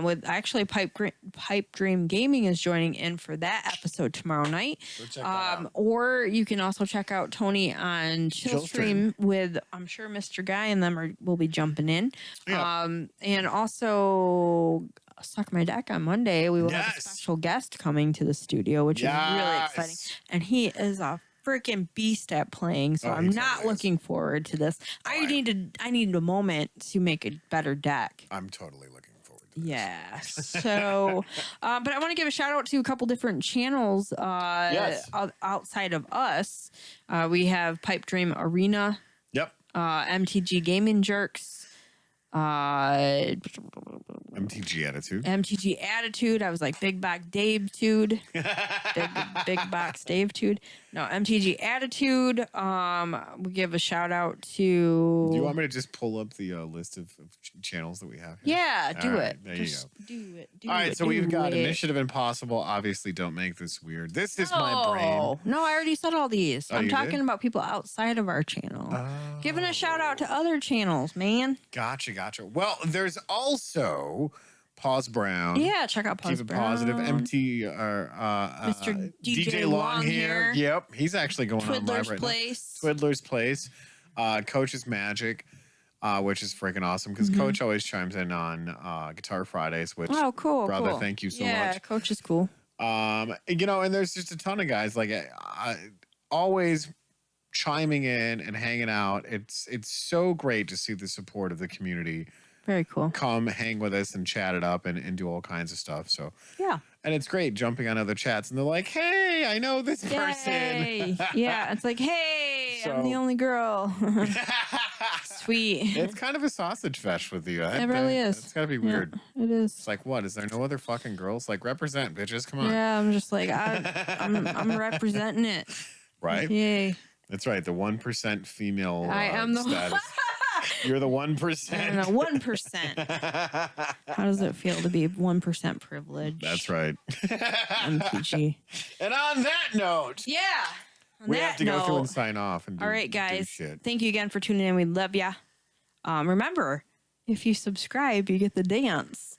with actually Pipe Dream Gaming is joining in for that episode tomorrow night. Check that out. Or you can also check out Tony on Chillstream with, I'm sure Mr. Guy and them will be jumping in. Yeah. And also Suck My Deck on Monday. We will have a special guest coming to the studio, which is really exciting. And he is a freaking beast at playing, so Oh, I'm he not totally is. looking forward to this. I need a moment to make a better deck. I'm totally looking forward to this. Yeah. So, but I want to give a shout out to a couple different channels Yes. outside of us. We have Pipe Dream Arena, Yep. MTG Gaming Jerks, MTG Attitude. MTG Attitude. I was like Big Box Dave Tude. Big Box Dave Tude. No, MTG Attitude. We give a shout out to. Do you want me to just pull up the list of channels that we have here? Yeah, do All right, it. there Just you do it. All right, so we've got Initiative Impossible. Obviously, don't make this weird. This is my brain. No, I already said all these. Oh, I'm you talking did? about people outside of our channel. Oh. Giving a shout out to other channels, man. Gotcha. Well, there's also Pause Brown. Yeah, check out Pause Keep it positive. Brown. Mr. DJ Long Longhair. Yep, he's actually going on live Twiddler's right Place. now. Twiddler's Place. Coach's Magic, which is freaking awesome because Coach always chimes in on Guitar Fridays. Which, Oh, cool. brother, cool. thank you so yeah, much. Coach is cool. And there's just a ton of guys like always chiming in and hanging out. It's so great to see the support of the community. Very cool. Come hang with us and chat it up and do all kinds of stuff. So Yeah. and it's great jumping on other chats and they're like, hey, I know this person. Yay. Yeah, it's like, hey, So- I'm the only girl. Sweet. It's kind of a sausage fest with you. It really is. It's gotta be weird. Yeah, it is. It's like, what? Is there no other fucking girls? Like, represent, bitches. Come on. Yeah, I'm just like I'm representing it. Right? Yay. That's right. The 1% female I am the status. You're the 1%. I don't know, 1%. How does it feel to be 1% privilege? That's right. MTG. And on that note, Yeah. On we that have to go through note, and sign off. And do, all right, do guys. shit. Thank you again for tuning in. We love ya. Remember, if you subscribe, you get the dance.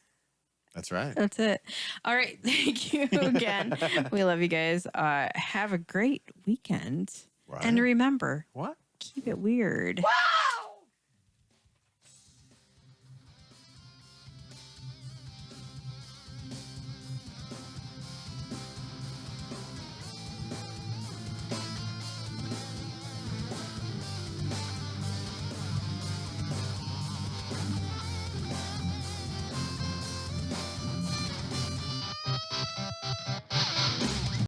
That's right. That's it. All right. Thank you again. We love you guys. Have a great weekend. Right. And remember, What? keep it weird.